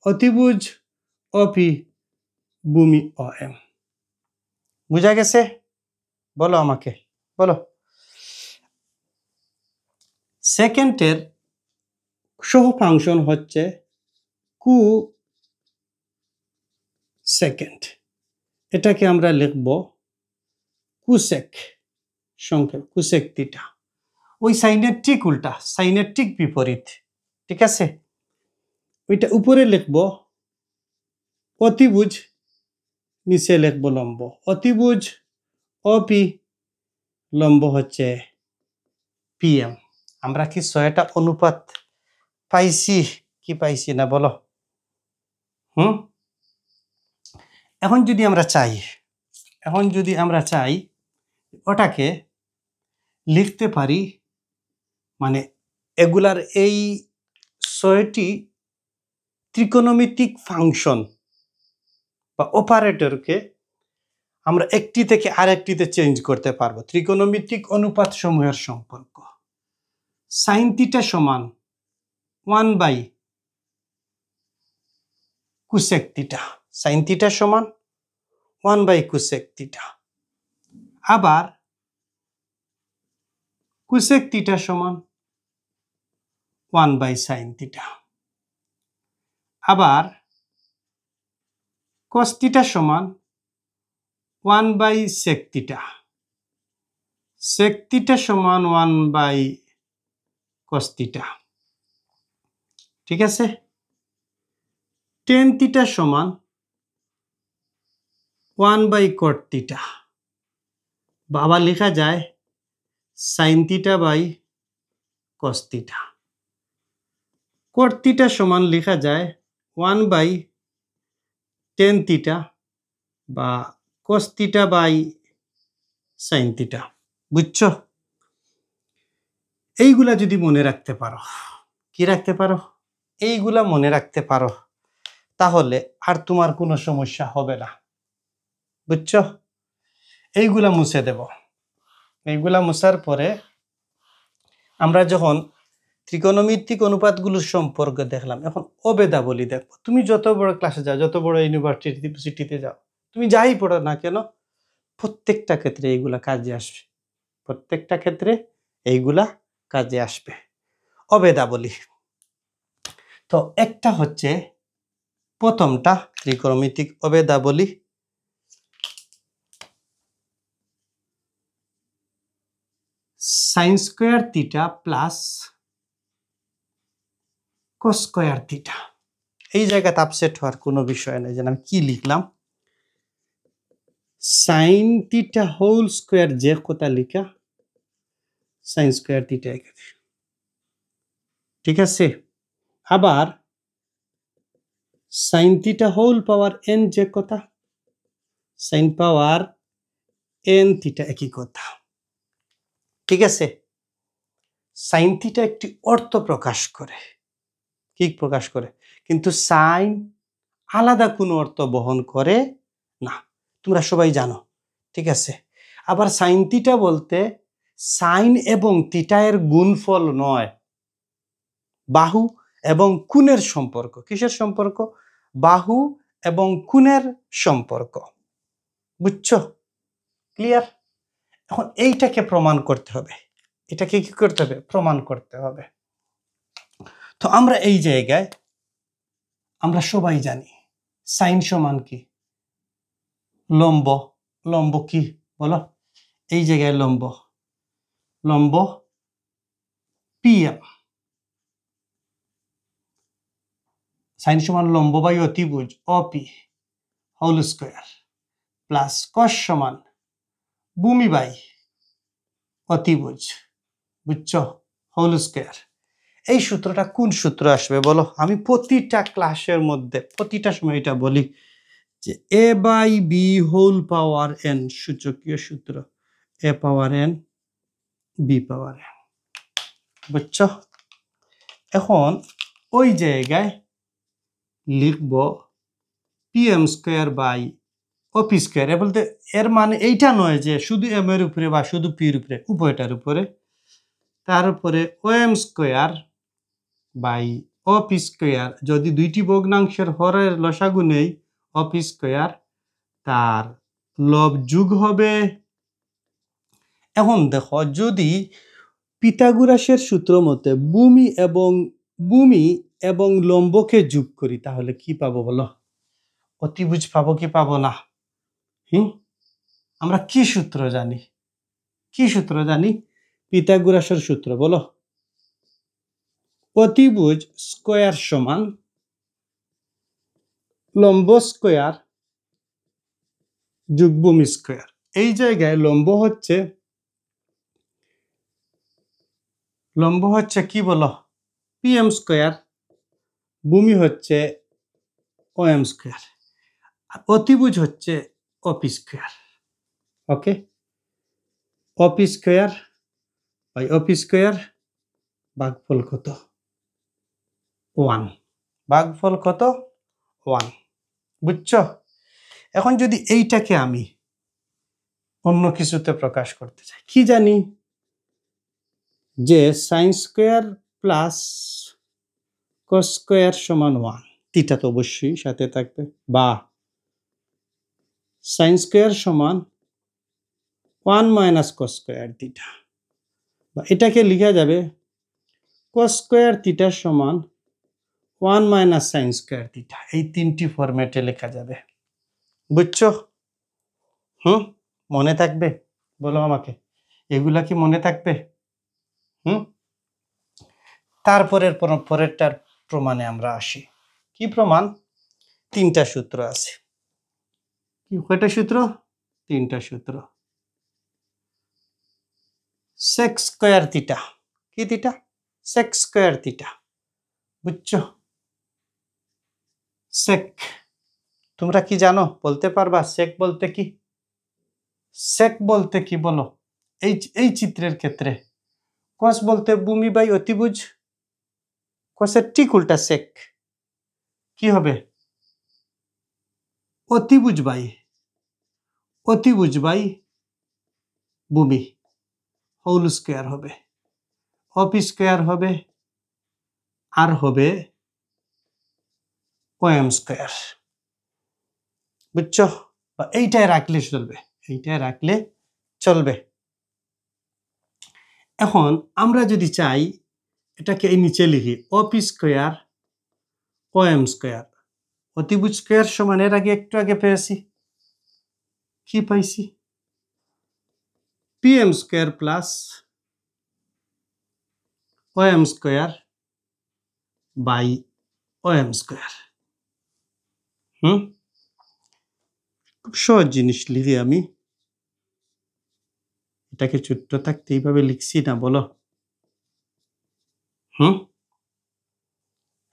A: অতিভুজ অপি, ভূমি ও এম। বুঝা গেছে? বলো আমাকে, বলো। সেকেন্ডের সহ ফাংশন হচ্ছে কু সেকেন্ড। এটাকে আমরা লিখব কুসেক সংখ্যা, কুসেক থিটা। ওই সাইনের ঠিক উল্টা, সাইনের ঠিক বিপরীত। ঠিক আছে, ওইটা উপরে লিখব অতিভুজ, নিচে লিখব লম্ব। অতিভুজ অপি, লম্ব হচ্ছে পিএম। আমরা কি 6টা অনুপাত পাইছি কি পাইছি না বলো? এখন যদি আমরা চাই ওটাকে লিখতে পারি, মানে এগুলার এই 6টি ত্রিকোণমিতিক ফাংশন বা অপারেটরকে আমরা একটি থেকে আরেকটিতে চেঞ্জ করতে পারবো। ত্রিকোণমিতিক অনুপাত সমূহের সম্পর্ক। সাইন থিটা সমান 1 by cosec theta. Sine theta সমান 1 বাই কুসেক থিটা। আবার কুসেক থিটা সমান 1 বাই সাইন থিটা। আবার কস থিটা সমান 1 by sec theta. Sec theta সমান 1 বাই কস থিটা। ঠিক আছে, টেন থিটা সমান 1 বাই কট থিটা। বাবা লেখা যায় sine theta by cos theta. Cot theta সমান লেখা যায় 1 বাই টেন থিটা বা cos theta by sine theta. বুঝছো? এইগুলা যদি মনে রাখতে পারো, কি রাখতে পারো, এইগুলা মনে রাখতে পারো, তাহলে আর তোমার কোনো সমস্যা হবে না। বুঝছো? এইগুলা মুছে দেব। এইগুলা মুছার পরে আমরা যখন ত্রিকোণমিতিক অনুপাতগুলোর সম্পর্কে দেখলাম, এখন অবেদাবলী দেখবো। তুমি যত বড় ক্লাসে যাও, যত বড় ইউনিভার্সিটিতে যাও, তুমি যাই পড়ো না কেন, প্রত্যেকটা ক্ষেত্রে এইগুলা কাজে আসবে। প্রত্যেকটা ক্ষেত্রে এইগুলা কাজে আসবে। অবেদাবলী। তো একটা হচ্ছে প্রথমটা ত্রিকোণমিতিক অবেদাবলী। Sine square theta plus cos square theta. এই জায়গাতে আপসেট হওয়ার কোনো বিষয় নেই, যেন আমি কি লিখলাম, সাইন থিটা হোল স্কোয়ার, যে কথা লিখা সাইন স্কোয়ার থিটা এখানে। ঠিক আছে, আবার sine theta whole power n, যে কথা সাইন পাওয়ার এন থিটা একই কথা। ঠিক আছে, সাইন থিটা একটি অর্থ প্রকাশ করে। কি প্রকাশ করে, কিন্তু সাইন আলাদা কোনো অর্থ বহন করে না, তোমরা সবাই জানো, ঠিক আছে। আবার সাইন থিটা বলতে সাইন এবং থিটা এর গুণফল নয়, বাহু এবং কোণের সম্পর্ক। কিসের সম্পর্ক? বাহু এবং কোণের সম্পর্ক। বুঝছো? ক্লিয়ার? এখন এইটাকে প্রমাণ করতে হবে, এটাকে কি করতে হবে? প্রমাণ করতে হবে। তো আমরা এই জায়গায় আমরা সবাই জানি সাইন সমান কি? লম্ব। লম্ব কি বলো? এই জায়গায় লম্ব, লম্ব পিএম। সাইন সমান লম্ব বাই অতিভুজ অপি হোল স্কোয়ার প্লাস কস সমান ভূমি বাই অতিভুজ, বুঝছো, হোল স্কোয়ার। এই সূত্রটা কোন সূত্র আসবে বলো? আমি প্রতিটা ক্লাসের মধ্যে প্রতিটা সময় এটা বলি যে a by b whole power n সূচকীয় সূত্র, a power n b power n, বুঝছো? এখন ওই জায়গায় লিখব P M square by O P square. এ বলতে এর মানে এইটা নয় যে শুধু এম এর উপরে বা শুধু পির উপরে, উভয়টার উপরে। তার উপরে O M square by O P square, যদি দুইটি ভগ্নাংশের হরের লসাগু নেই অপি স্কোয়ার, তার লব যোগ হবে। এখন দেখো, যদি পিথাগোরাসের সূত্র মতে ভূমি এবং লম্বকে যোগ করি তাহলে কি পাবো বলো? অতিভুজ পাবো কি পাবো না? আমরা কি সূত্র জানি? কি সূত্র জানি? পিথাগোরাসের সূত্র বলো। অতিভুজ স্কোয়ার সমান লম্ব স্কোয়ার যোগ ভূমি স্কোয়ার। এই জায়গায় লম্ব হচ্ছে কি বলো? পি এম স্কোয়ার, ভূমি হচ্ছে ও এম স্কোয়ার, আর অতিভুজ হচ্ছে O P square. Okay, O P square by O P square, ভাগফল কত? 1। ভাগফল কত? 1। বুঝছো? এখন যদি এইটাকে আমি অন্য কিছুতে প্রকাশ করতে চাই, কি জানি যে sine square plus cos square সমান 1, থিটা তো অবশ্যই সাথে থাকবে, বা সাইন স্কোয়ার সমান 1 মাইনাস কস স্কোয়ার থিটা, বা এটাকে লেখা যাবে কস স্কোয়ার থিটা সমান 1 মাইনাস সাইন স্কোয়ার থিটা। এই তিনটি ফরম্যাটে লেখা যাবে। বুঝছো? মনে থাকবে? বলো আমাকে, এগুলা কি মনে থাকবে? পরেরটার প্রমাণে আমরা আসি। কি প্রমাণ? 3টা সূত্র আছে। কি কয়টা সূত্র? 3টা সূত্র। সেক স্কোয়ার থিটা, কি থিটা? Sec square theta. বুঝছো? সেক, তোমরা কি জানো? বলতে পারবা সেক বলতে কি? সেক বলতে কি বলো? এই চিত্রের ক্ষেত্রে কস বলতে ভূমি বাই অতিভুজ, কসের ঠিক উল্টা সেক কি হবে? অতিভুজ বাই ভূমি হোল স্কোয়ার হবে, অপি স্কোয়ার হবে, আর হবে ও এম স্কোয়ার। বুঝছো? এইটাই রাখলে চলবে, এইটাই রাখলে চলবে। এখন আমরা যদি চাই এটাকে এই নিচে লিখি OP square O M square, অতিভুজ স্কোয়ার সমান, এর আগে একটু আগে পেয়েছি, কি পাইছি? P M square plus O M square by O M square. খুব সহজ জিনিস লিখি আমি, এটাকে ছোট্ট থাকতে এইভাবে লিখছি না বলো?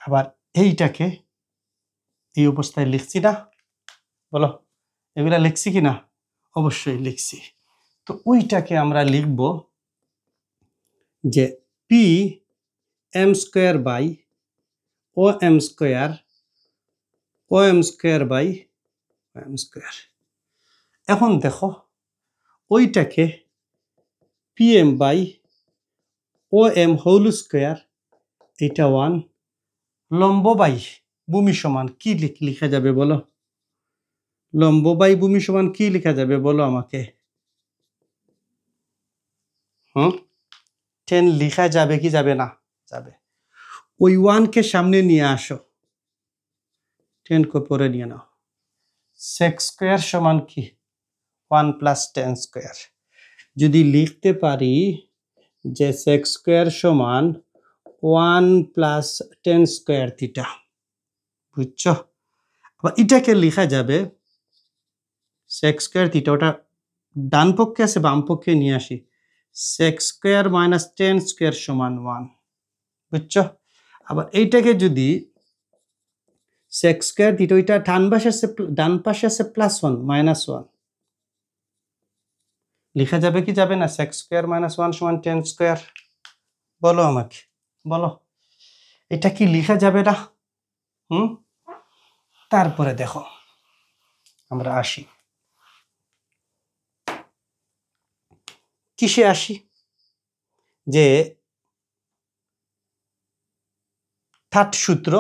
A: আবার এইটাকে এই অবস্থায় লিখছি না বলো? এগুলা লিখছি কি না? অবশ্যই লিখছি। তো ওইটাকে আমরা লিখব যে P M square by O M square by M square. এখন দেখো ওইটাকে P M by O M whole square, এটা 1, লম্ব বাই ভূমি সমান কি লেখা যাবে বলো? লম্ব বাই ভূমি সমান কি লেখা যাবে বলো আমাকে? 10 লেখা যাবে কি যাবে না? যাবে। ওই 1 কে সামনে নিয়ে আসো, 10 কে পরে নিয়ে নাও। সেক স্কোয়ার সমান কি? 1 প্লাস 10 স্কোয়ার। যদি লিখতে পারি যে সেক স্কোয়ার সমান 1 প্লাস 10 স্কোয়ার থিটা, বুঝছো? আবার এটাকে লেখা যাবে সেক স্কোয়ার থিটা, ওটা ডান পক্ষে আছে, বাম পক্ষে নিয়ে আসি। সেক স্কোয়ার মাইনাস 10 স্কোয়ার সমান 1, বুঝছো? আবার এইটাকে যদি সেক স্কোয়ার থিটা, ওইটা ডান পাশে আছে প্লাস 1 মাইনাস 1, লেখা যাবে কি যাবে না? সেক স্কোয়ার মাইনাস 1 সমান 10 স্কোয়ার। বলো আমাকে, বলো এটা কি লেখা যাবে না? তারপরে দেখো আমরা আসি, কিসে আসি? যে থার্ড সূত্র,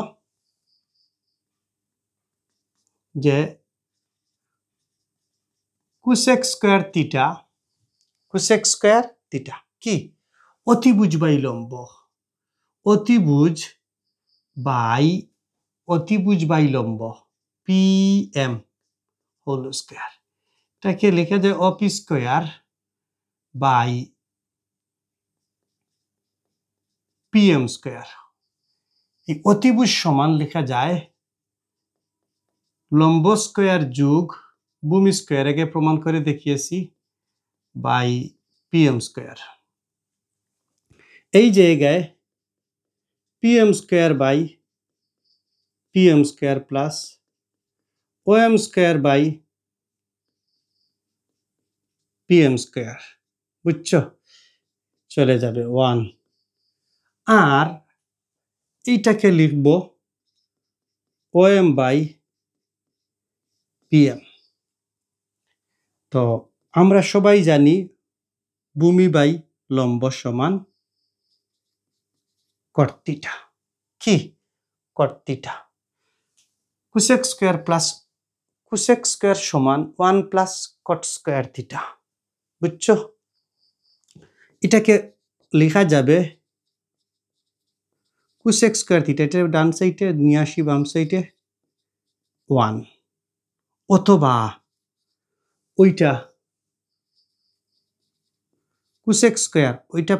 A: যে কোসেক স্কোয়ার থিটা কি? অতিভুজ বাই লম্ব, অতিভুজ বাই লম্ব পি এম হোল স্কোয়ার। এটাকে লেখা যায় O P square by P M square. এই অতিভুজ সমান লেখা যায় লম্ব স্কোয়ার যোগ ভূমি স্কোয়ার, আগে প্রমাণ করে দেখিয়েছি, বাই পি এম স্কোয়ার। এই জায়গায় P M square by P M square plus O M square by P M square, বুঝছো? চলে যাবে 1। আর এইটাকে লিখব O M by P M. তো আমরা সবাই জানি ভূমি বাই লম্ব সমান কট থিটা। কি? কট থিটা। কোসেক স্কোয়ার সমান 1 প্লাস কট স্কোয়ার থিটা, বুঝছো? এটাকে লেখা যাবে কোসেক স্কোয়ার থিটা, এটা ডান সাইডে নিয়ে আসি, বাম সাইডে 1, অথবা ওইটা কোসেক স্কোয়ার, ওইটা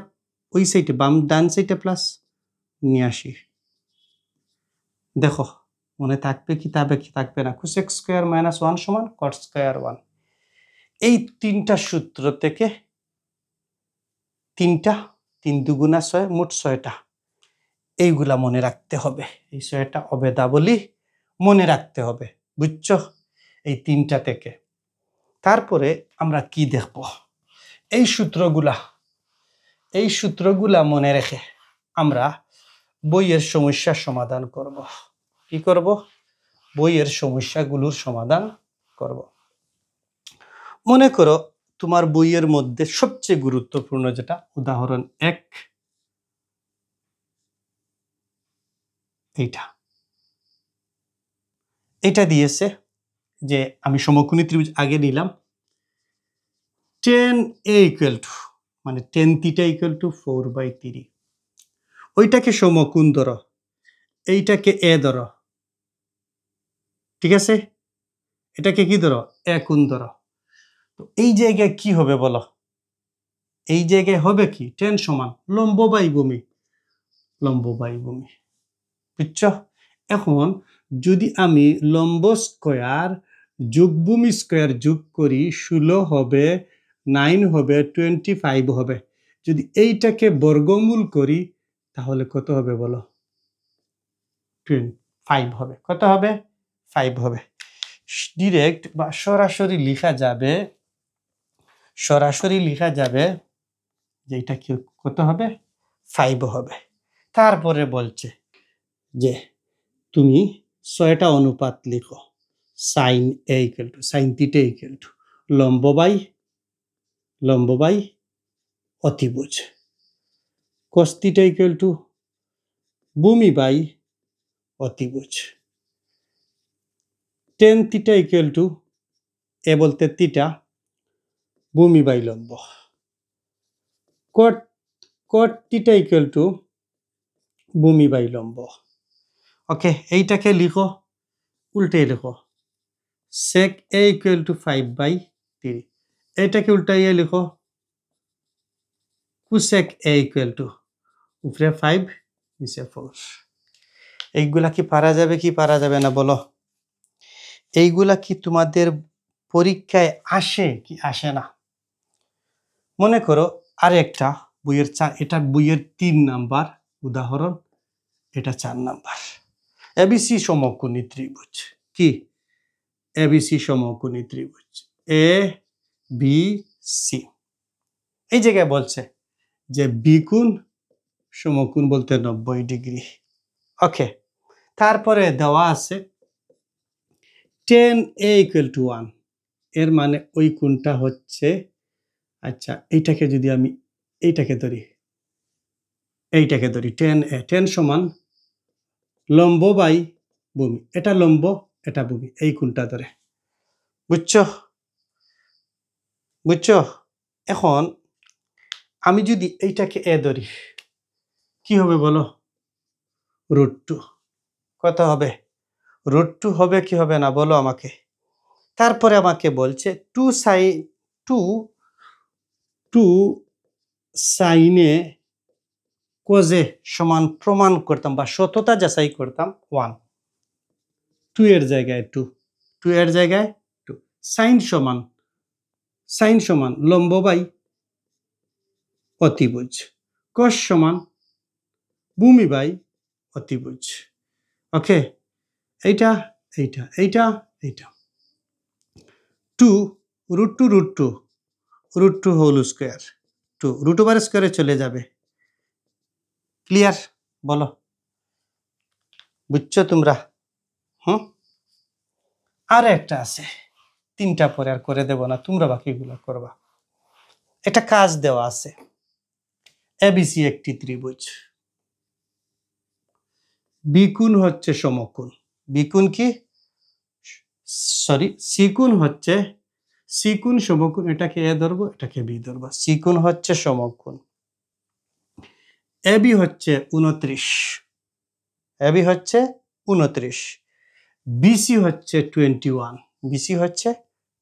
A: ওই সাইডে ডান সাইডে প্লাস নিয়ে আসি। দেখো মনে থাকবে কি থাকবে না? কোসেক স্কোয়ার মাইনাস 1 সমান কট স্কোয়ার 1। এই তিনটা সূত্র থেকে 3 দুগুণা 6, মোট 6টা, এইগুলা মনে রাখতে হবে। এই 6টা অবেদাবলী মনে রাখতে হবে, বুঝছো? এই 3টা থেকে। তারপরে আমরা কি দেখব? এই সূত্রগুলা মনে রেখে আমরা বইয়ের সমস্যার সমাধান করব। কি করব? বইয়ের সমস্যাগুলোর সমাধান করব। মনে করো তোমার বইয়ের মধ্যে সবচেয়ে গুরুত্বপূর্ণ যেটা, উদাহরণ 1, এটা দিয়েছে যে আমি সমকোণী ত্রিভুজ আগে নিলাম, tan a ইকুয়াল টু, মানে tan থিটা ইকুয়াল টু 4/3। ওইটাকে সমকোণ ধরো, এইটাকে এ ধরো, ঠিক আছে? এটাকে কি ধরো? এ কোণ ধরো। তো এই জায়গায় কি হবে বলো? এই জায়গায় হবে কি? tan সমান লম্ব বাই ভূমি, বুঝছো? এখন যদি আমি লম্ব স্কয়ার যোগ ভূমি স্কয়ার যোগ করি, 16 হবে, 9 হবে, 25 হবে। যদি এইটাকে বর্গমূল করি তাহলে কত হবে বলো? 5 হবে। কত হবে? 5 হবে। ডিরেক্ট বা সরাসরি লেখা যাবে যে এটা কি কত হবে? 5 হবে। তারপরে বলছে যে তুমি 6টা অনুপাত লিখো। Sine A equal to sine theta equal to লম্ব বাই অতিভুজ, কস থিটা ইকুয়াল টু ভূমি বাই অতিভুজ, tan theta equal to A বলতে থিটা ভূমি বাই লম্ব, কট থিটা ইকুয়াল টু ভূমি বাই লম্ব। ওকে, এইটাকে লিখো, উল্টে লিখো, sec a ইকুয়াল টু 5/3। এইটাকে উল্টাইয়ে লিখো, cosec a ইকুয়াল টু উপরে 5 নিচে 4। এইগুলা কি পারা যাবে কি পারা যাবে না বলো? এইগুলা কি তোমাদের পরীক্ষায় আসে কি আসে না? মনে করো আরেকটা বইয়ের এটা বইয়ের 3 নাম্বার উদাহরণ, এটা 4 নাম্বার। এবিসি সমকোণী ত্রিভুজ। কি? এবিসি সমকোণী ত্রিভুজ এ বি সি। এই জায়গায় বলছে যে বি কোণ সমকোণ বলতে 90 ডিগ্রি। ওকে, তারপরে দেওয়া আছে tan a ইকুয়াল টু 1। এর মানে ওই কোণটা হচ্ছে, আচ্ছা এইটাকে যদি আমি এইটাকে ধরি tan a, tan সমান লম্ব বাই ভূমি, এটা লম্ব এটা ভূমি, এই কোণটা ধরে। বুঝছো? এখন আমি যদি এইটাকে এ ধরি কি হবে বলো? √2। কত হবে? √2 হবে কি হবে না বলো আমাকে? তারপরে আমাকে বলছে 2 সাইনে কোজে সমান প্রমাণ করতাম বা সততা যাচাই করতাম 1। 2 এর জায়গায় 2 এর জায়গায় 2। সাইন সমান লম্ব বাই অতিভুজ, কস সমান ভূমি বাই অতিভুজ। ওকে, এইটা 2 √2 হোল স্কয়ার, 2 √2 স্কয়ারে চলে যাবে। ক্লিয়ার? বলো, বুঝছো তোমরা? আর একটা আছে, 3টা পরে আর করে দেব না, তোমরা বাকিগুলো করবা। একটা কাজ দেওয়া আছে, এবিসি একটি ত্রিভুজ, বিকোণ হচ্ছে সমকোণ, বিকোণ কি সিকোণ হচ্ছে সিকোণ সমকোণ, এটাকে এ ধরবো এটাকে বি ধরবো। সিকোণ হচ্ছে সমকোণ, এবি হচ্ছে 29, এবি হচ্ছে 29, বিসি হচ্ছে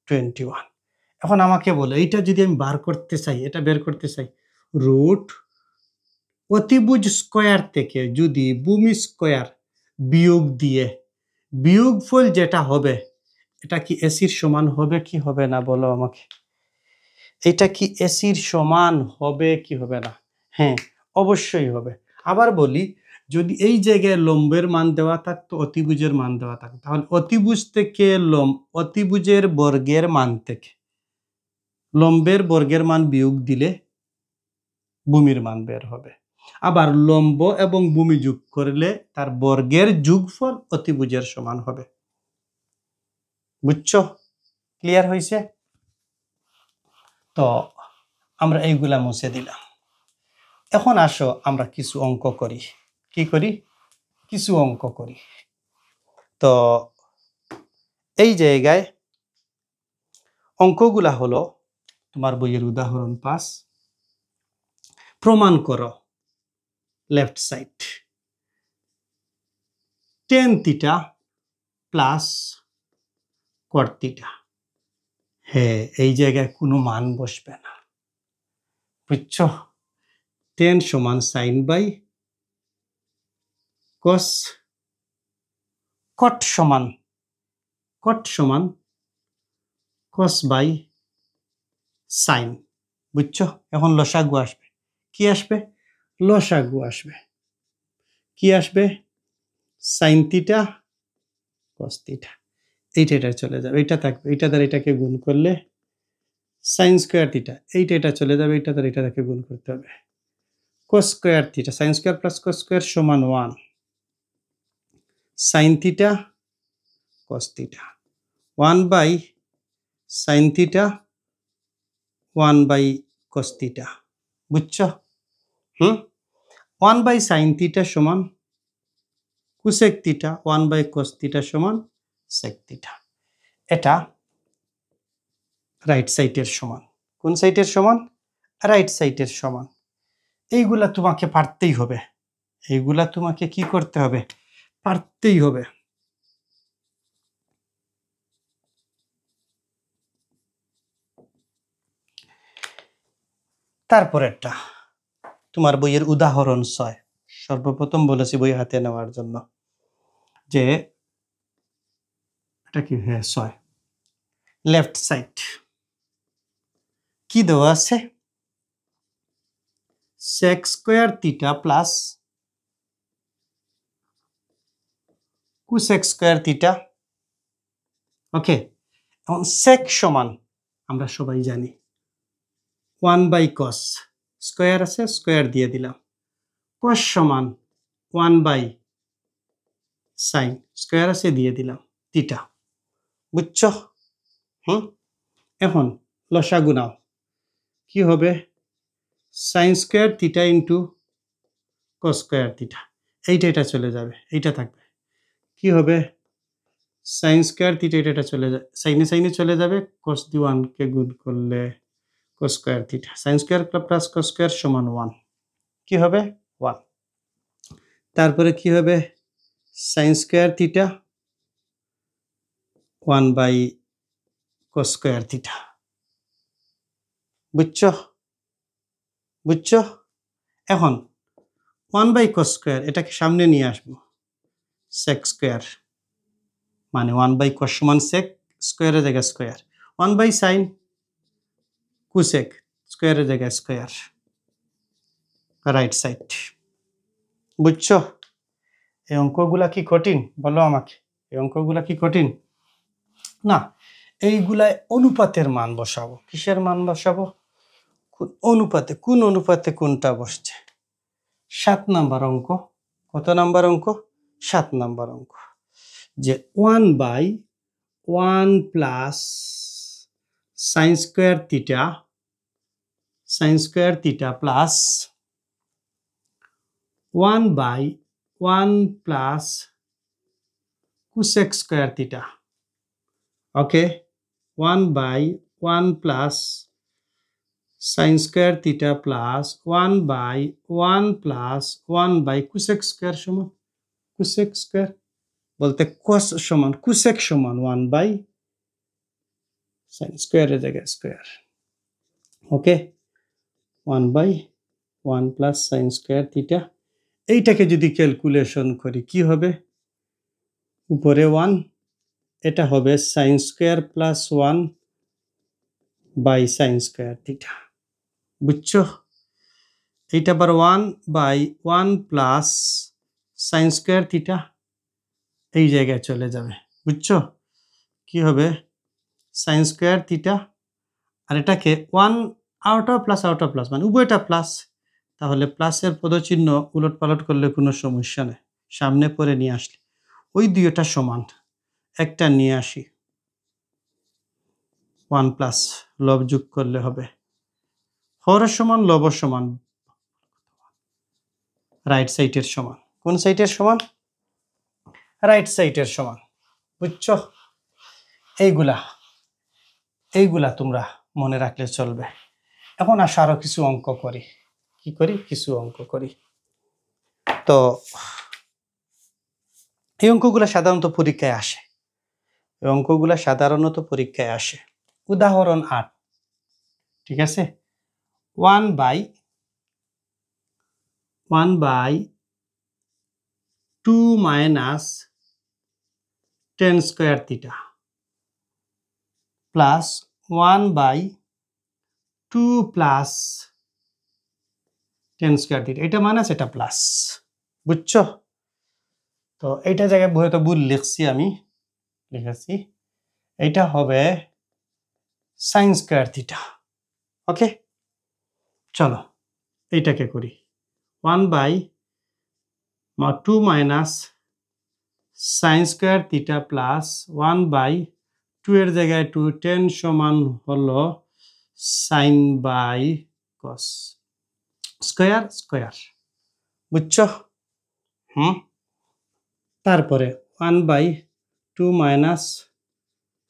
A: 21। এখন আমাকে বলো এইটা যদি আমি বার করতে চাই, এটা বের করতে চাই, রুট অতিভুজ স্কয়ার থেকে যদি ভূমি স্কয়ার বিয়োগ দিয়ে বিয়োগফল যেটা হবে, এটা কি এসির সমান হবে কি হবে না বলো আমাকে? এটা কি এসির সমান হবে কি হবে না? হ্যাঁ, অবশ্যই হবে। আবার বলি, যদি এই জায়গায় লম্বের মান দেওয়া থাকতো, অতিভুজের মান দেওয়া থাকতো, তাহলে অতিভুজ থেকে অতিভুজের বর্গের মান থেকে লম্বের বর্গের মান বিয়োগ দিলে ভূমির মান বের হবে। আবার লম্ব এবং ভূমি যোগ করলে তার বর্গের যোগফল অতিভুজের সমান হবে। বুঝছো? ক্লিয়ার হয়েছে? তো আমরা এইগুলা মুছে দিলাম। এখন আসো আমরা কিছু অঙ্ক করি। কি করি? কিছু অঙ্ক করি। তো এই জায়গায় অঙ্কগুলা হলো তোমার বইয়ের উদাহরণ 5। প্রমাণ করো left side tan theta plus cot theta. হ্যাঁ, এই জায়গায় কোনো মান বসবে না। বুঝছো? tan সমান সাইন বাই কস, কট সমান কস বাই সাইন। বুঝছো? এখন লসাগু আসবে। কি আসবে? লসাগু আসবে। কি আসবে? Sine theta cos theta. এইটা চলে যাবে, এটা থাকবে, এটা দ্বারা এটাকে গুণ করলে সাইন স্কোয়ার থিটা, এটা চলে যাবে, এটা দ্বারা এটাকে গুণ করতে হবে কস square theta, sine square plus cos square সমান 1। Sine theta cos theta, 1/sin theta 1/cos theta. বুঝছো? 1/sin থিটা সমান কুসেক থিটা, 1/cos থিটা সমান সেক থিটা। এটা রাইট সাইডের সমান। কোন সাইডের সমান? রাইট সাইডের সমান। এইগুলা তোমাকে পারতেই হবে, এইগুলা তোমাকে কি করতে হবে? পারতেই হবে। তারপরেরটা তোমার বইয়ের উদাহরণ 6। সর্বপ্রথম বলেছি বই হাতে নেওয়ার জন্য যে এটা কি? হ্যাঁ 6। লেফট সাইড কি দেওয়া আছে? sec square theta plus cosec square theta. Okay, এখন sec সমান আমরা সবাই জানি 1/cos, স্কয়ার আছে স্কয়ার দিয়ে দিলাম। cos সমান 1/sin, স্কয়ার আছে দিয়ে দিলাম থিটা। বুঝছো? এখন লসাগু নাও। কি হবে? sin square theta into cos square theta. এটা চলে যাবে, এইটা থাকবে। কি হবে? sin স্কয়ার থিটা এটা চলে যাবে, সাইনে চলে যাবে। cos দিয়ে 1 কে গুণ করলে cos square theta, sin square plus cos square সমান 1। কি হবে? 1। তারপরে কি হবে? sin square theta 1/cos square theta. বুঝছো? বুঝছো? এখন 1/cos স্কয়ার এটাকে সামনে নিয়ে আসবো, sec স্কয়ার মানে 1/cos সমান sec, স্কয়ারের জায়গায় স্কয়ার। 1/sin cosec, স্কয়ারের জায়গায় স্কয়ার। Right side. বুঝছো? এই অঙ্কগুলা কি কঠিন? বলো আমাকে, এই অঙ্কগুলা কি কঠিন? না, এইগুলায় অনুপাতের মান বসাবো। কিসের মান বসাবো? অনুপাতে। কোন অনুপাতে কোনটা বসছে? 7 নাম্বার অঙ্ক। কত নাম্বার অঙ্ক? 7 নাম্বার অঙ্ক। যে 1/1 plus sin square theta plus 1/1 plus cosec square theta. Okay, 1/1 plus sin square theta plus 1/1 plus 1/cosec square সমান cosec স্কয়ার, বলতে cos সমান cosec সমান 1/sin স্কয়ারের জায়গায় square. Okay, 1/1 plus sin square theta. এইটাকে যদি ক্যালকুলেশন করি কি হবে? উপরে 1, এটা হবে sin square plus 1/sin square theta. বুঝছো? এইটা আবার 1/1 প্লাস sin স্কয়ার থিটা এই জায়গায় চলে যাবে। বুঝছো? কি হবে? sin স্কয়ার থিটা, আর এটাকে 1 আউট অফ প্লাস মানে উভয়টা প্লাস, তাহলে প্লাসের পদচিহ্ন উলট পালট করলে কোনো সমস্যা নেই, সামনে পরে নিয়ে আসলে ওই দুইটা সমান। একটা নিয়ে আসি, 1 প্লাস লব যোগ করলে হবে হরের সমান লবর সমান রাইট সাইডের সমান। কোন সাইডের সমান? রাইট সাইডের সমান। বুঝছো? এইগুলা তোমরা মনে রাখলে চলবে। এখন আসো আরো কিছু অঙ্ক করি। কি করি? কিছু অঙ্ক করি। তো এই অঙ্কগুলা সাধারণত পরীক্ষায় আসে, এই অঙ্কগুলা সাধারণত পরীক্ষায় আসে। উদাহরণ 8, ঠিক আছে? 1/2 minus tan square theta plus 1/2 plus tan square theta. এটা মাইনাস, এটা প্লাস। বুঝছো? তো এইটা জায়গায় হয়তো ভুল লিখছি, আমি লিখেছি এইটা হবে sin স্কয়ার থিটা। ওকে, চলো এইটাকে করি। 1/2 minus sine square theta plus 1/2 এর জায়গায় 2 10 সমান হলো sine by cos square square. বুঝছো? তারপরে 1/2 minus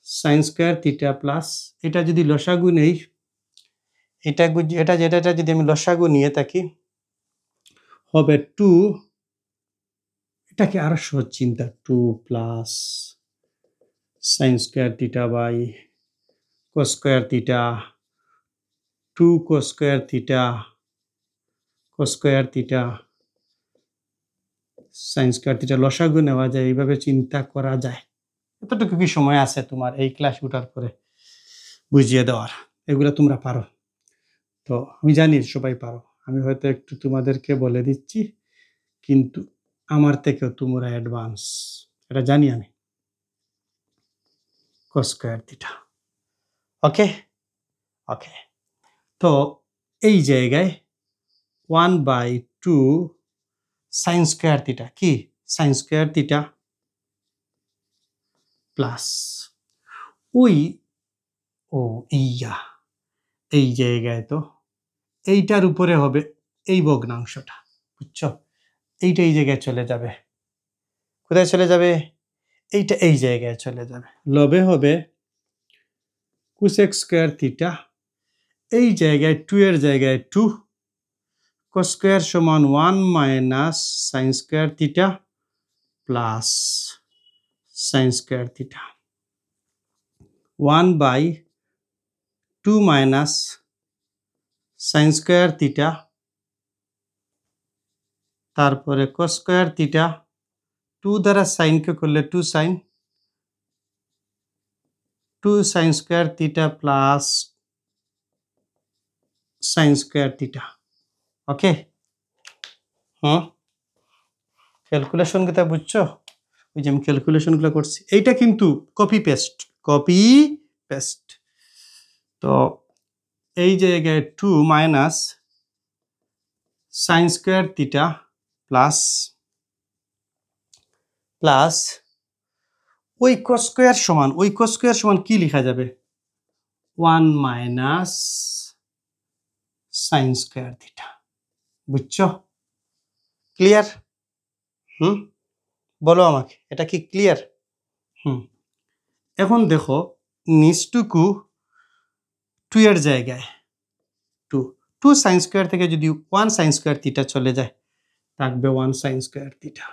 A: sine square theta plus, এটা যদি লসাগু নেই, এটা যেটা যদি আমি লসাগু নিয়ে থাকি হবে 2, এটাকে আরো সহজ চিন্তা, 2 plus sine square theta by cos square theta, 2 cos square theta cos square theta sine square theta লসাগু নেওয়া যায়, এইভাবে চিন্তা করা যায়। এতটুকু কি সময় আছে তোমার এই ক্লাস উঠার পরে বুঝিয়ে দেওয়ার? এগুলো তোমরা পারো তো, আমি জানি সবাই পারো। আমি হয়তো একটু তোমাদেরকে বলে দিচ্ছি, কিন্তু আমার থেকেও তোমরা অ্যাডভান্স, এটা জানি আমি। কস স্কোয়ার থিটা, ওকে ওকে। তো এই জায়গায় 1/2 সাইন স্কোয়ার থিটা, কি সাইন স্কোয়ার থিটা প্লাস ওই এই জায়গায় তো এইটার উপরে হবে এই ভগ্নাংশটা, বুঝছো? এইটা এই জায়গায় চলে যাবে, কোথায় চলে যাবে? এইটা এই জায়গায় চলে যাবে, লবে হবে কোসেক স্কোয়ার থিটা, এই জায়গায় 2 এর জায়গায় 2 কস স্কোয়ার সমান 1 minus sine square theta plus sine square theta, 1/2 minus sine square theta, তারপরে কস স্কোয়ার থিটা, 2 দ্বারা সাইনকে করলে 2 sine square theta plus sine square theta. Okay, calculation কথা বুঝছো? ওই যে আমি ক্যালকুলেশনগুলো করছি, এইটা কিন্তু কপি পেস্ট। তো এই জায়গায় 2 minus sine square theta plus ওই কস স্কোয়ার সমান কি লেখা যাবে? 1 মাইনাস সাইন স্কোয়ার থিটা। বুঝছো? ক্লিয়ার? বলো আমাকে, এটা কি ক্লিয়ার? এখন দেখো নিচটুকু 2 এর জায়গায় 2 সাইন স্কোয়ার থেকে যদি 1 সাইন স্কোয়ার থিটা চলে যায়, থাকবে 1 সাইন স্কোয়ার থিটা।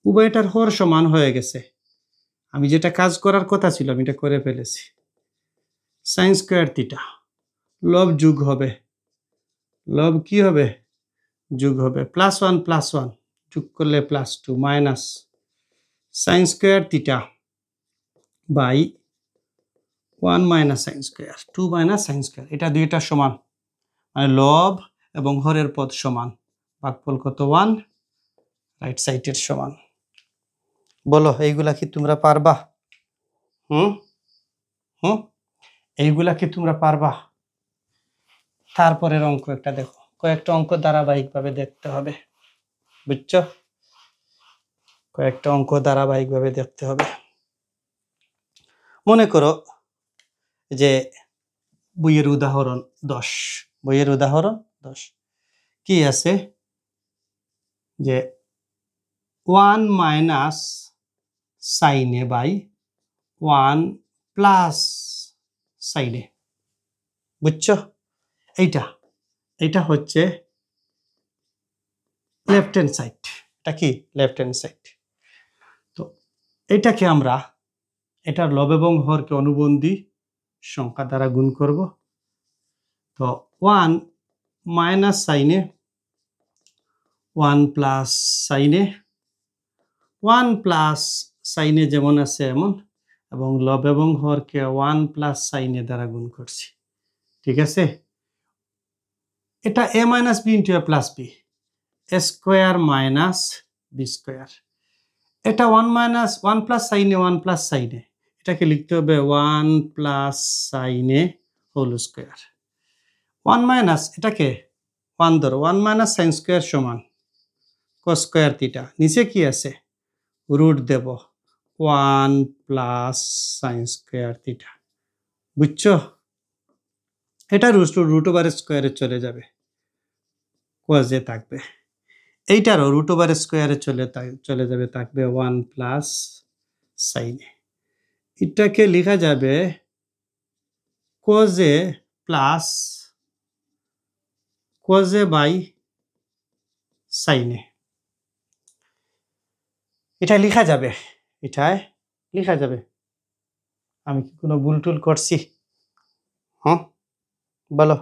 A: উভয়টার হর সমান হয়ে গেছে, আমি যেটা কাজ করার কথা ছিল আমি এটা করে ফেলেছি। সাইন স্কোয়ার থিটা লব যোগ হবে, লব কি হবে? যোগ হবে, +1 যোগ করলে +2 minus sine square theta by 1 minus sine square, 2 minus sine square, এটা দুইটা সমান, মানে লব এবং হরের পদ সমান, ভাগফল কত? 1, রাইট সাইডের সমান। বলো এইগুলা কি তোমরা পারবা? এইগুলা কি তোমরা পারবা? তারপরের অঙ্ক একটা দেখো, কয়েকটা অঙ্ক ধারাবাহিকভাবে দেখতে হবে, বুঝছো? কয়েকটা অঙ্ক ধারাবাহিকভাবে দেখতে হবে। মনে করো যে বইয়ের উদাহরণ 10, কি আছে যে 1 মাইনাস সাইনে বাই 1 প্লাস সাইনে। বুঝছো? এইটা হচ্ছে লেফট হ্যান্ড সাইড। এটা কি? Left hand side. তো এইটাকে আমরা এটার লব এবং হরকে অনুবন্ধী সংখ্যা দ্বারা গুণ করব। তো 1 মাইনাস সাইনে 1 প্লাস সাইনে, 1 প্লাস সাইনে যেমন আছে এমন, এবং লব এবং হরকে 1 প্লাস সাইনে দ্বারা গুণ করছি। ঠিক আছে? এটা a minus B into a plus B, A square minus B square. এটা 1 প্লাস সাইনে 1 প্লাস সাইনে, এটাকে লিখতে হবে 1 প্লাস সাইনে হোল স্কোয়ার। 1 মাইনাস এটাকে 1 ধরো, 1 মাইনাস সাইন স্কোয়ার সমান কস স্কোয়ার থিটা, নিচে কি আছে? রুট দেব 1 প্লাস সাইন স্কোয়ার থিটা। বুঝছো? এটা রুট ওভার স্কোয়ারে চলে যাবে, কজে থাকবে। এইটারও রুট ওভার স্কোয়ারে চলে যাবে, থাকবে 1 প্লাস সাইনে। এটাকে লেখা যাবে কজে প্লাস কজে বাই সাইনে। এটা লেখা যাবে, এটায় লেখা যাবে। আমি কি কোনো ভুল টুল করছি? হ্যাঁ বলো।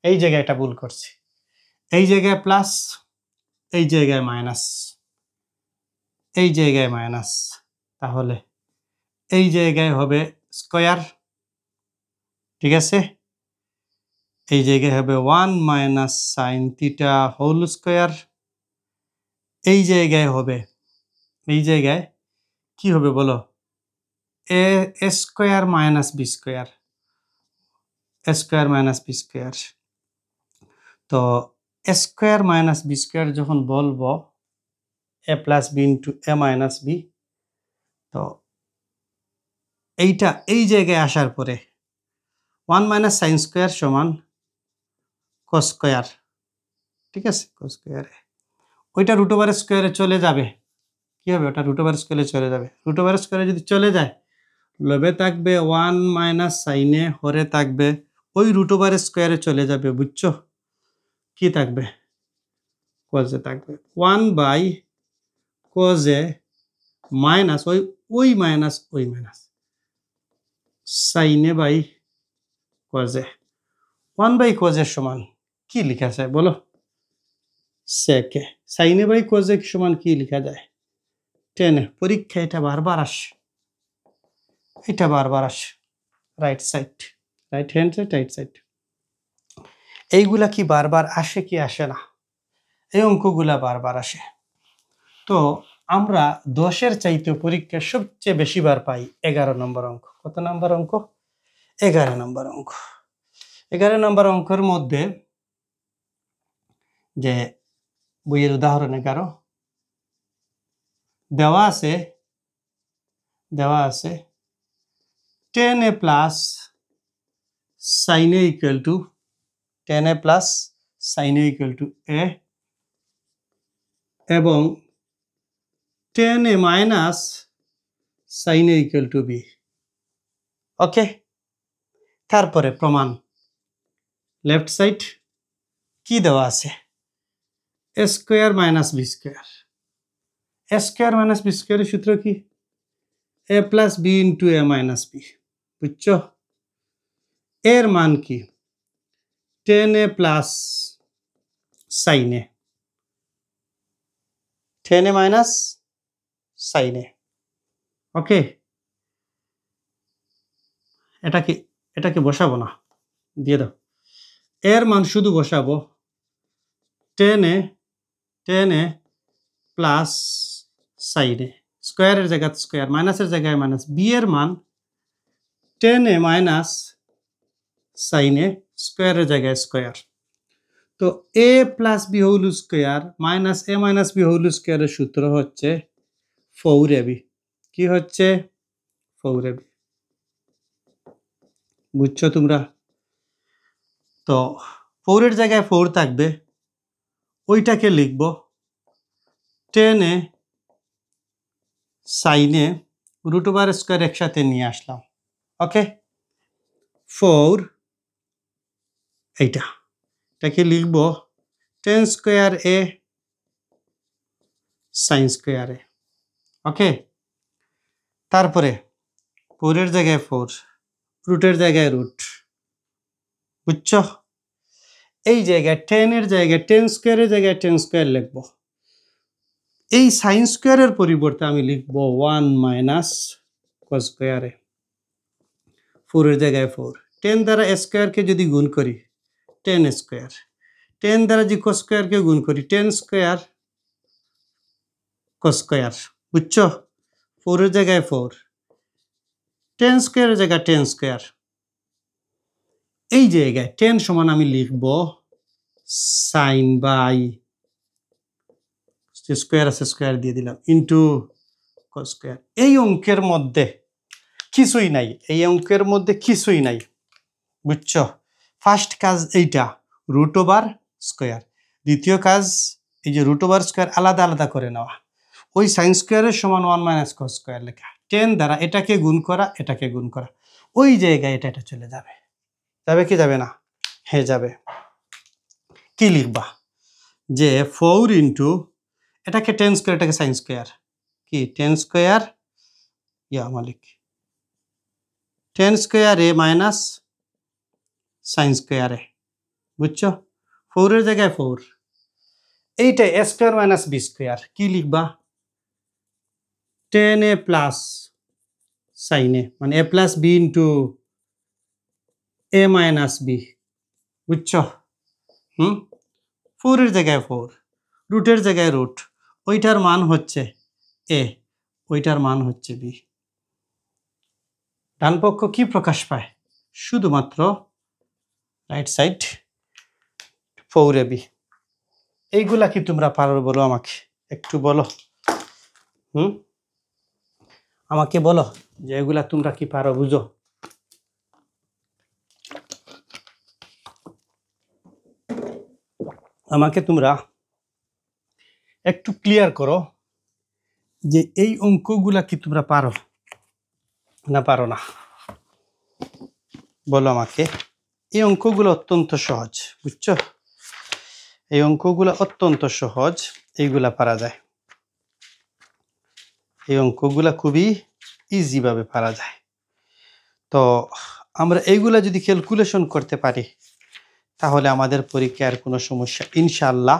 A: এই জায়গায় এটা ভুল করছি, এই জায়গায় প্লাস, এই জায়গায় মাইনাস, এই জায়গায় মাইনাস, তাহলে এই জায়গায় হবে স্কয়ার, ঠিক আছে? এই জায়গায় হবে 1 minus sine theta whole square. এই জায়গায় হবে, এই জায়গায় কি হবে বলো? A square minus b square, square minus b square. তো স্কয়ার মাইনাস বি স্কয়ার যখন বলবো a plus b into a minus b, তো এইটা এই জায়গায় আসার পরে 1 মাইনাস সাইন স্কোয়ার সমান কস স্কোয়ার, ঠিক আছে? কস স্কোয়ারে ওইটা রুট ওভার স্কোয়ারে চলে যাবে। কি হবে? ওটা রুট ওভার স্কোয়ারে চলে যাবে। রুট ওভার স্কোয়ারে যদি চলে যায়, লবে থাকবে 1 মাইনাস সাইনে, হরে থাকবে ওই রুট ওভার স্কোয়ারে চলে যাবে। বুঝছো? কি থাকবে? কজে থাকবে 1 বাই কজে মাইনাস ওই মাইনাস ওই মাইনাস সাইনে বাই কজে। 1 বাই কজের সমান কি লেখা যায় বলো? সেকে। সাইনে বাই কজে সমান কি লেখা যায়? টেনে। পরীক্ষা এটা বারবার আসে, এটা বারবার আসে। Right side, right hand side, right side, এইগুলা কি বারবার আসে কি আসে না? এই অঙ্কগুলা বারবার আসে। তো আমরা 10-এর চাইতে পরীক্ষায় সবচেয়ে বেশি বার পাই 11 নম্বর অঙ্ক। কত নম্বর অঙ্ক? 11 নম্বর অঙ্ক। 11 নম্বর অঙ্কের মধ্যে যে বইয়ের উদাহরণ 11 দেওয়া আছে, দেওয়া আছে 10a plus sine A equal to 10a plus sine A equal to a এবং 10a minus sine A equal to b. Okay, তারপরে প্রমাণ। লেফট সাইড কি দেওয়া আছে? A square minus B square. A square minus b স্কোয়ারের সূত্র কি? A plus b into a minus b. বুঝছো? এর মান কি? 10a plus sine a, 10a minus sine a. Okay, এটাকে বসাবো না, দিয়ে দাও। এর মান শুধু বসাবো 10a প্লাস সাইন এ, স্কোয়ারের জায়গায় স্কোয়ার, মাইনাসের জায়গায় মাইনাস। বি এর মান 10a মাইনাস সাইন এ, স্কোয়ারের জায়গায় স্কোয়ার। তো a plus b whole square minus a minus b whole স্কোয়ারের সূত্র হচ্ছে 4ab। কি হচ্ছে? 4ab। বুঝছো তোমরা? তো 4-এর জায়গায় 4 থাকবে, ওইটাকে লিখব 10a সাইনে রুট ওভার স্কোয়ার একসাথে নিয়ে আসলাম। ওকে, 4 এটাকে লিখব 10 স্কোয়ার এ সাইন স্কোয়ার এ। ওকে, তারপরে 4-এর জায়গায় 4, রুটের জায়গায় রুট। বুঝছো? এই জায়গায় 10-এর জায়গায় 10 স্কোয়ারের জায়গায় 10 স্কোয়ার লিখব। এই সাইন স্কোয়ারের পরিবর্তে আমি লিখব 1 মাইনাস কস স্কোয়ার এ। 4-এর জায়গায় 4, 10 দ্বারা স্কোয়ারকে যদি গুণ করি 10 স্কোয়ার, 10 দ্বারা যদি কস স্কোয়ারকে গুণ করি 10 স্কোয়ার কস স্কোয়ার। বুঝছো? 4-এর জায়গায় 4, 10 স্কোয়ারের জায়গায় 10 স্কোয়ার। এই জায়গায় 10 সমান আমি লিখব সাইন বাই যে স্কোয়ার আছে স্কোয়ার দিয়ে দিলাম ইন্টু কস স্কোয়ার। এই অঙ্কের মধ্যে কিছুই নাই, এই অঙ্কের মধ্যে কিছুই নাই, বুঝছো? ফার্স্ট কাজ এইটা রুট ওভার স্কোয়ার, দ্বিতীয় কাজ এই যে রুট ওভার স্কোয়ার আলাদা আলাদা করে নেওয়া, ওই সাইন স্কোয়ারের সমান 1 মাইনাস কস স্কোয়ার লেখা, 10 দ্বারা এটাকে গুণ করা এটাকে গুণ করা, ওই জায়গায় এটা এটা চলে যাবে, যাবে কি যাবে না? হ্যাঁ যাবে। কি লিখবা যে 4 ইন্টু এটাকে 10 স্কোয়ার এটাকে সাইন স্কোয়ার, কি 10 স্কোয়ার ইয়া মালিক 10 স্কোয়ার এ মাইনাস সাইন স্কোয়ার এ, বুঝছো? 4 এর জায়গায় 4, এইটা এ স্কোয়ার মাইনাস বি স্কোয়ার, কি লিখবা 10 এ প্লাস সাইন এ, মানে এ plus b into a minus b, বুঝছো? 4 এর জায়গায় 4, রুটের জায়গায় রুট, ওইটার মান হচ্ছে এ, ওইটার মান হচ্ছে বি। ডান পক্ষ কি প্রকাশ পায়? শুধুমাত্র রাইট সাইড 4 এ বি। এইগুলা কি তোমরা পারো বলো আমাকে, একটু বলো। আমাকে বলো যে এগুলা তোমরা কি পারো, বুঝো? আমাকে তোমরা একটু ক্লিয়ার করো যে এই অঙ্কগুলা কি তোমরা পারো না পারো না, বলো আমাকে। এই অঙ্কগুলো অত্যন্ত সহজ, বুঝছো? এই অঙ্কগুলো অত্যন্ত সহজ, এইগুলা পারা যায়, এই অঙ্কগুলা খুবই ইজি ভাবে পারা যায়। তো আমরা এইগুলা যদি ক্যালকুলেশন করতে পারি তাহলে আমাদের পরীক্ষায় আর কোনো সমস্যা ইনশাআল্লাহ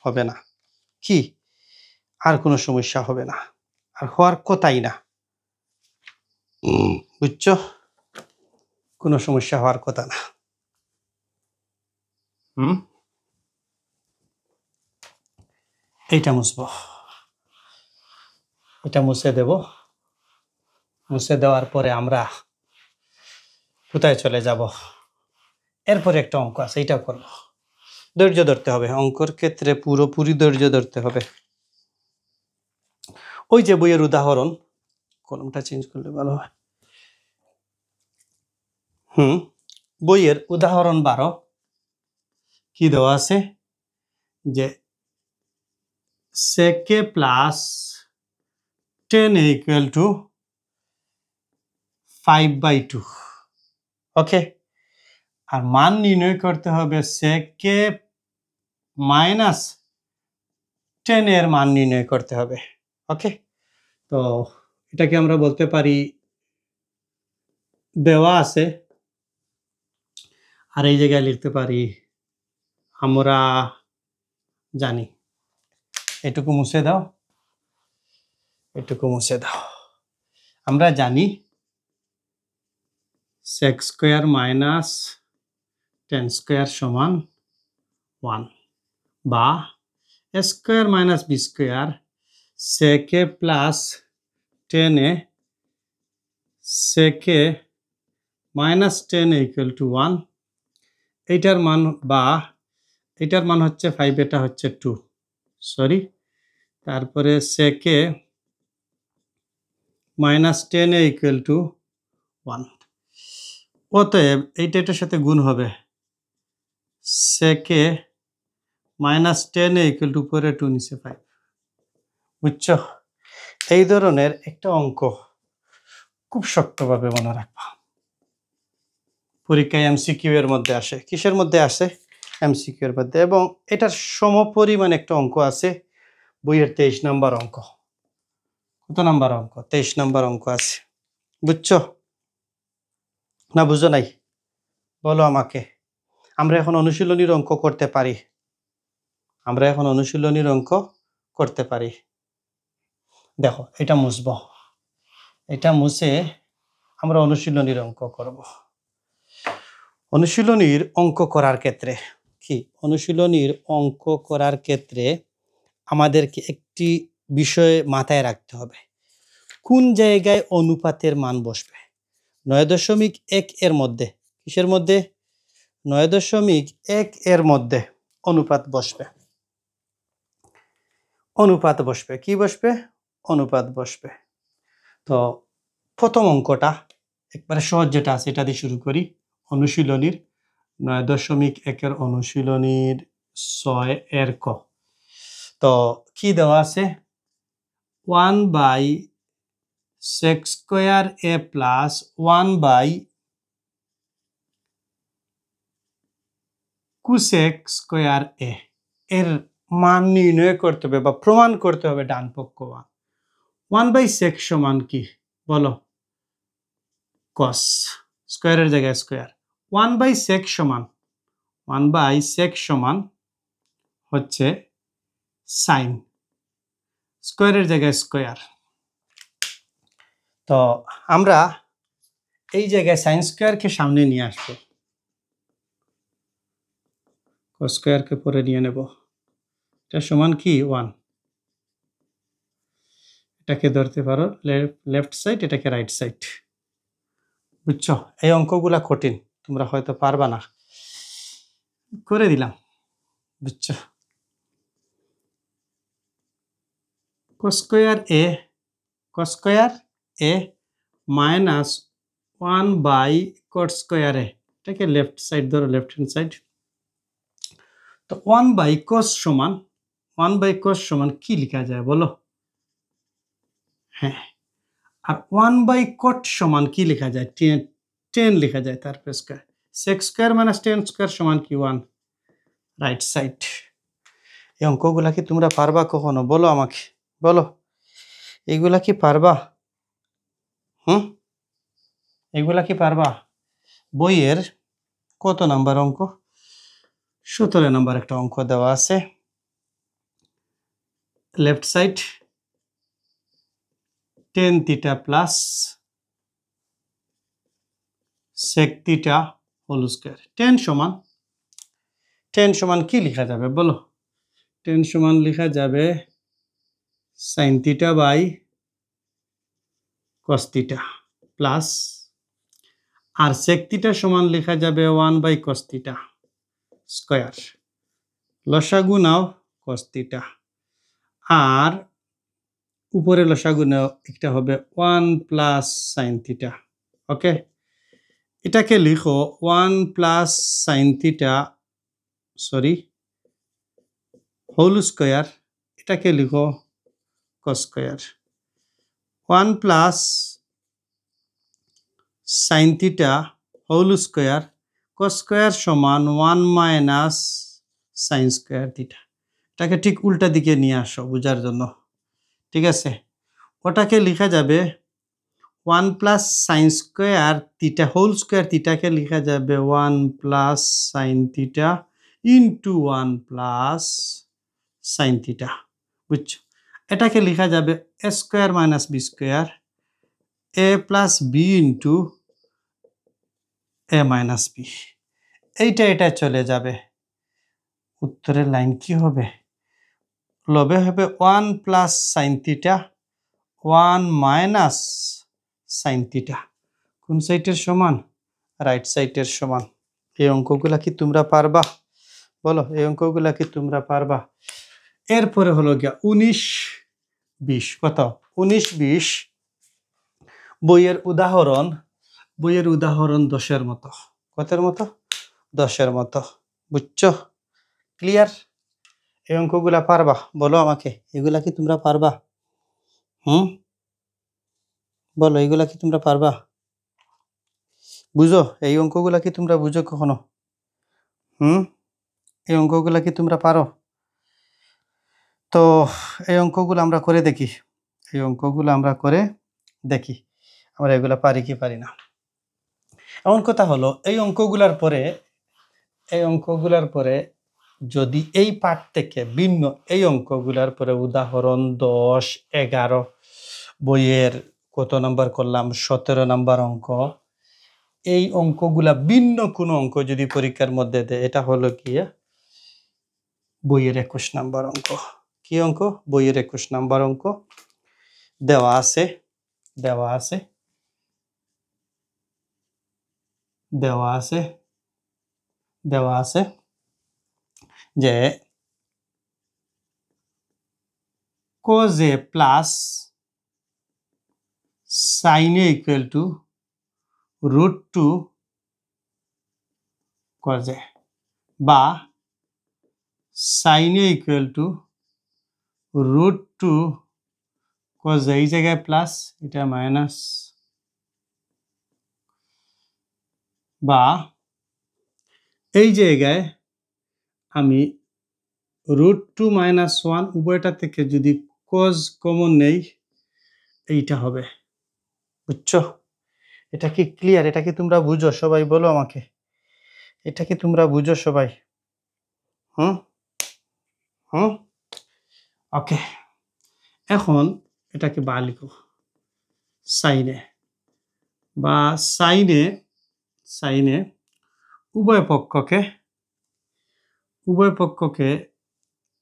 A: হবে না। কি আর কোনো সমস্যা হবে না, আর হওয়ার কথাই না, বুঝছো? কোনো সমস্যা হওয়ার কথা না। এইটা মুছবো, এটা মুছে দেব, মুছে দেওয়ার পরে আমরা কোথায় চলে যাব? এরপরে একটা অঙ্ক আছে, এইটা করব। ধৈর্য ধরতে হবে, অঙ্কর ক্ষেত্রে পুরোপুরি ধৈর্য ধরতে হবে। ওই যে বইয়ের উদাহরণ, কলমটা চেঞ্জ করলে ভালো হয়। বইয়ের উদাহরণ 12 কি দেওয়া আছে যে sec a plus 10 equal two 5/2, ওকে? আর মান নির্ণয় করতে হবে sec a মাইনাস 10 এর মান নির্ণয় করতে হবে, ওকে? তো এটাকে আমরা বলতে পারি দেওয়া আছে, আর এই জায়গায় লিখতে পারি আমরা জানি। এটুকু মুছে দাও, এটুকু মুছে দাও। আমরা জানি sec স্কোয়ার মাইনাস 10 স্কোয়ার সমান 1, বা a square minus B square sec a plus 10 A sec a minus 10 equal to 1, এইটার মান, বা এটার মান হচ্ছে 5, এটা হচ্ছে 2, সরি। তারপরে sec a minus 10 equal to 1, অতএব এইটা এটার সাথে গুণ হবে, sec a minus 10 equal two উপরে 2 নিচে 5, বুঝছো? এই ধরনের একটা অঙ্ক খুব শক্তভাবে মনে রাখবা, পরীক্ষায় এমসিকিউ এর মধ্যে আসে। কিসের মধ্যে আসে? এমসিকিউ এর মধ্যে। এবং এটার সমপরিমাণ একটা অঙ্ক আছে বইয়ের 23 নম্বর অঙ্ক। কত নাম্বার অঙ্ক? 23 নম্বর অঙ্ক আছে, বুঝছো না বুঝো নাই? বলো আমাকে। আমরা এখন অনুশীলনীর অঙ্ক করতে পারি, আমরা এখন অনুশীলনীর অঙ্ক করতে পারি। দেখো এটা মুছবো, এটা মুছে আমরা অনুশীলনীর অঙ্ক করব। অনুশীলনীর অঙ্ক করার ক্ষেত্রে কি, অনুশীলনীর অঙ্ক করার ক্ষেত্রে আমাদেরকে একটি বিষয় মাথায় রাখতে হবে, কোন জায়গায় অনুপাতের মান বসবে। 9.1 এর মধ্যে, কিসের মধ্যে? 9.1 এর মধ্যে অনুপাত বসবে। অনুপাত বসবে। কি বসবে? অনুপাত বসবে। তো প্রথম অঙ্কটা একবারে সহজ যেটা আছে এটা দিয়ে শুরু করি। অনুশীলনীর 9.1 অনুশীলনীর 6 এর ক। তো কি দেওয়া আছে? 1/sec square a plus 1/cosec square a এর মান নির্ণয় করতে হবে বা প্রমাণ করতে হবে ডান পক্ষ 1/sec সমান কি বলো? cos, স্কয়ারের জায়গায় স্কয়ার। 1/sec সমান হচ্ছে sin, স্কয়ারের জায়গায় স্কয়ার। তো আমরা এই জায়গায় sin স্কয়ারকে সামনে নিয়ে আসবো, cos স্কয়ারকে পরে নিয়ে নেব। এটা সমান কি 1। এটাকে ধরতে পারো লেফট সাইড, এটাকে রাইট সাইড। বুঝছো? এই অঙ্কগুলা কঠিন, তোমরা হয়তো পারবা না, করে দিলাম। বুঝছো? cos square a minus 1/cot square a, এটাকে লেফট সাইড ধরো, লেফট হ্যান্ড সাইড। তো 1/cos সমান কি লেখা যায় বলো? হ্যাঁ, আর 1/cot সমান কি লেখা যায়? 10 লেখা যায়, তারপর square. sec square minus 10 square সমান কি 1, রাইট সাইড। এই অঙ্কগুলা কি তোমরা পারবা কখনো? বলো আমাকে, বলো এইগুলা কি পারবা? এগুলা কি পারবা? বইয়ের কত নাম্বার অঙ্ক? 17 নাম্বার একটা অঙ্ক দেওয়া আছে। Left side tan theta plus sec theta whole square. tan সমান কি লেখা যাবে বলো? tan সমান লেখা যাবে sin theta by cos theta plus, আর sec থিটা সমান লেখা যাবে 1/cos থিটা স্কয়ার। লসাগু নাও cos থিটা, আর উপরে লসাগু নাও, একটা হবে 1 প্লাস sin থিটা। ওকে, এটাকে লিখো 1 plus sin theta whole square, এটাকে লিখো cos square. 1 plus sin theta whole square cos square সমান 1 মাইনাস sin স্কয়ার থিটা। এটাকে ঠিক উল্টা দিকে নিয়ে আসো বোঝার জন্য, ঠিক আছে? ওটাকে লেখা যাবে 1 plus sin square theta whole square, থিটাকে লেখা যাবে 1 plus sin theta into 1 plus sin theta. বুঝছো? এটাকে লেখা যাবে a square minus b square a plus b into a minus b। এটা চলে যাবে, উত্তরের লাইন কি হবে? লবে হবে 1 plus sin theta 1 minus sin theta. কোন সাইডের সমান? রাইট সাইডের সমান। এই অঙ্কগুলা কি তোমরা পারবা? বলো, এই অঙ্কগুলা কি তোমরা পারবা? এরপরে হলো গিয়া 19-20। কত? 19-20 বইয়ের উদাহরণ 10-এর মতো। কতের মতো? 10-এর মতো। বুঝছো? ক্লিয়ার? এই অঙ্কগুলা পারবা? বলো আমাকে, এগুলা কি তোমরা পারবা? বলো, এগুলা কি তোমরা পারবা? বুঝো? এই অঙ্কগুলা কি তোমরা বুঝো কখনো? এই অঙ্কগুলা কি তোমরা পারো? তো এই অঙ্কগুলো আমরা করে দেখি, আমরা এগুলা পারি কি পারি না। এমন কথা হলো, এই অঙ্কগুলার পরে যদি এই পাঠ থেকে ভিন্ন এই অঙ্কগুলার পরে উদাহরণ 10-11 বইয়ের কত নাম্বার করলাম? 17 নাম্বার অঙ্ক। এই অঙ্কগুলা ভিন্ন কোনো অঙ্ক যদি পরীক্ষার মধ্যে দেয়, এটা হলো কি বইয়ের 21 নাম্বার অঙ্ক। কি অঙ্ক? বইয়ের 21 নাম্বার অঙ্ক দেওয়া আছে যে cos a plus sin a equal to √2 cos a বা sin a equal to √2 cos a, এই জায়গায় প্লাস এটা মাইনাস, বা এই জায়গায় আমি √2 - 1 উভয়টা থেকে যদি cos কমন নেই এইটা হবে। বুঝছো? এটা কি ক্লিয়ার? এটা কি তোমরা বুঝো সবাই? বলো আমাকে, এটা কি তোমরা বুঝো সবাই? হুম হুম ওকে, এখন এটাকে বা লিখো সাইনে, বা সাইনে উভয় পক্ষকে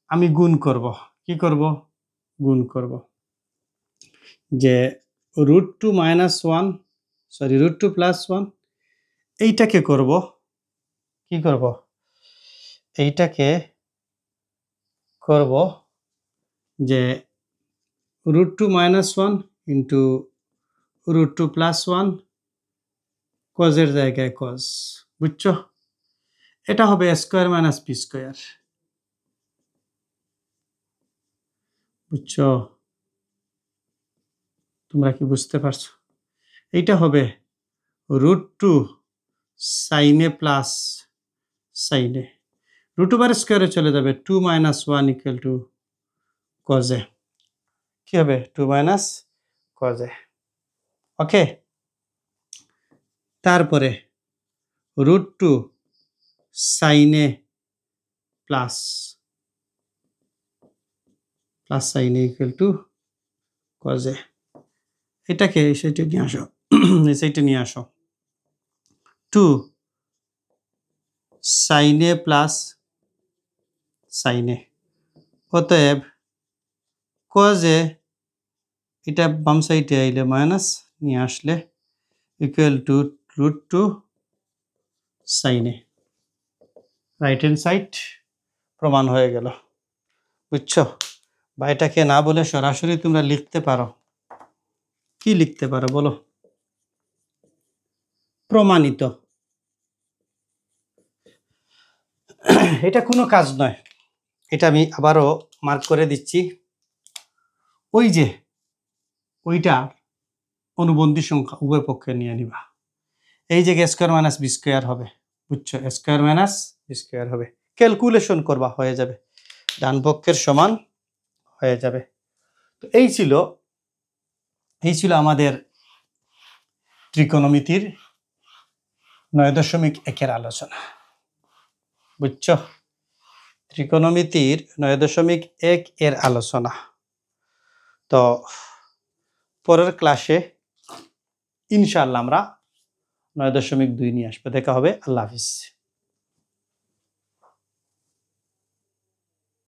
A: আমি গুণ করব। কি করব? গুণ করব। যে √2 - 1 √2 + 1 এইটাকে করব, কি করব? এইটাকে করব যে √2 - 1 ইন্টু √2 + 1 cos এর জায়গায় cos। বুঝছো? এটা হবে a² - b²। বুঝছো? তোমরা কি বুঝতে পারছো? এইটা হবে √2 sin a plus sin a, √2 চলে যাবে 2 - 1 ইকুয়াল টু cos a। কি হবে? 2 - cos a। ওকে, তারপরে √2 sin a plus sin a equal to cos a। এটাকে সেটা নিয়ে আসো, সেইটা নিয়ে আসো। 2 sin a plus sin a, অতএব cos a, এটা বাম সাইডে আইলে মাইনাস নিয়ে আসলে equal to √2 sin a। Right hand side প্রমাণ হয়ে গেল। বুঝছো? বা এটাকে না বলে সরাসরি তোমরা লিখতে পারো। কি লিখতে পারো বলো? প্রমাণিত। এটা কোনো কাজ নয়, এটা আমি আবারও মার্ক করে দিচ্ছি। ওই যে ওইটা অনুবন্ধী সংখ্যা উভয় পক্ষে নিয়ে নিবা। এই যে a² - b² হবে। বুঝছো? a² - b² হবে। ক্যালকুলেশন করবা, হয়ে যাবে, ডান পক্ষের সমান হয়ে যাবে। তো এই ছিল আমাদের ত্রিকোণমিতির 9.1 আলোচনা। বুঝছো? ত্রিকোণমিতির 9.1 এর আলোচনা। তো পরের ক্লাসে ইনশাআল্লাহ আমরা 9.2 নিয়ে আসবো। দেখা হবে। আল্লাহ হাফিজ।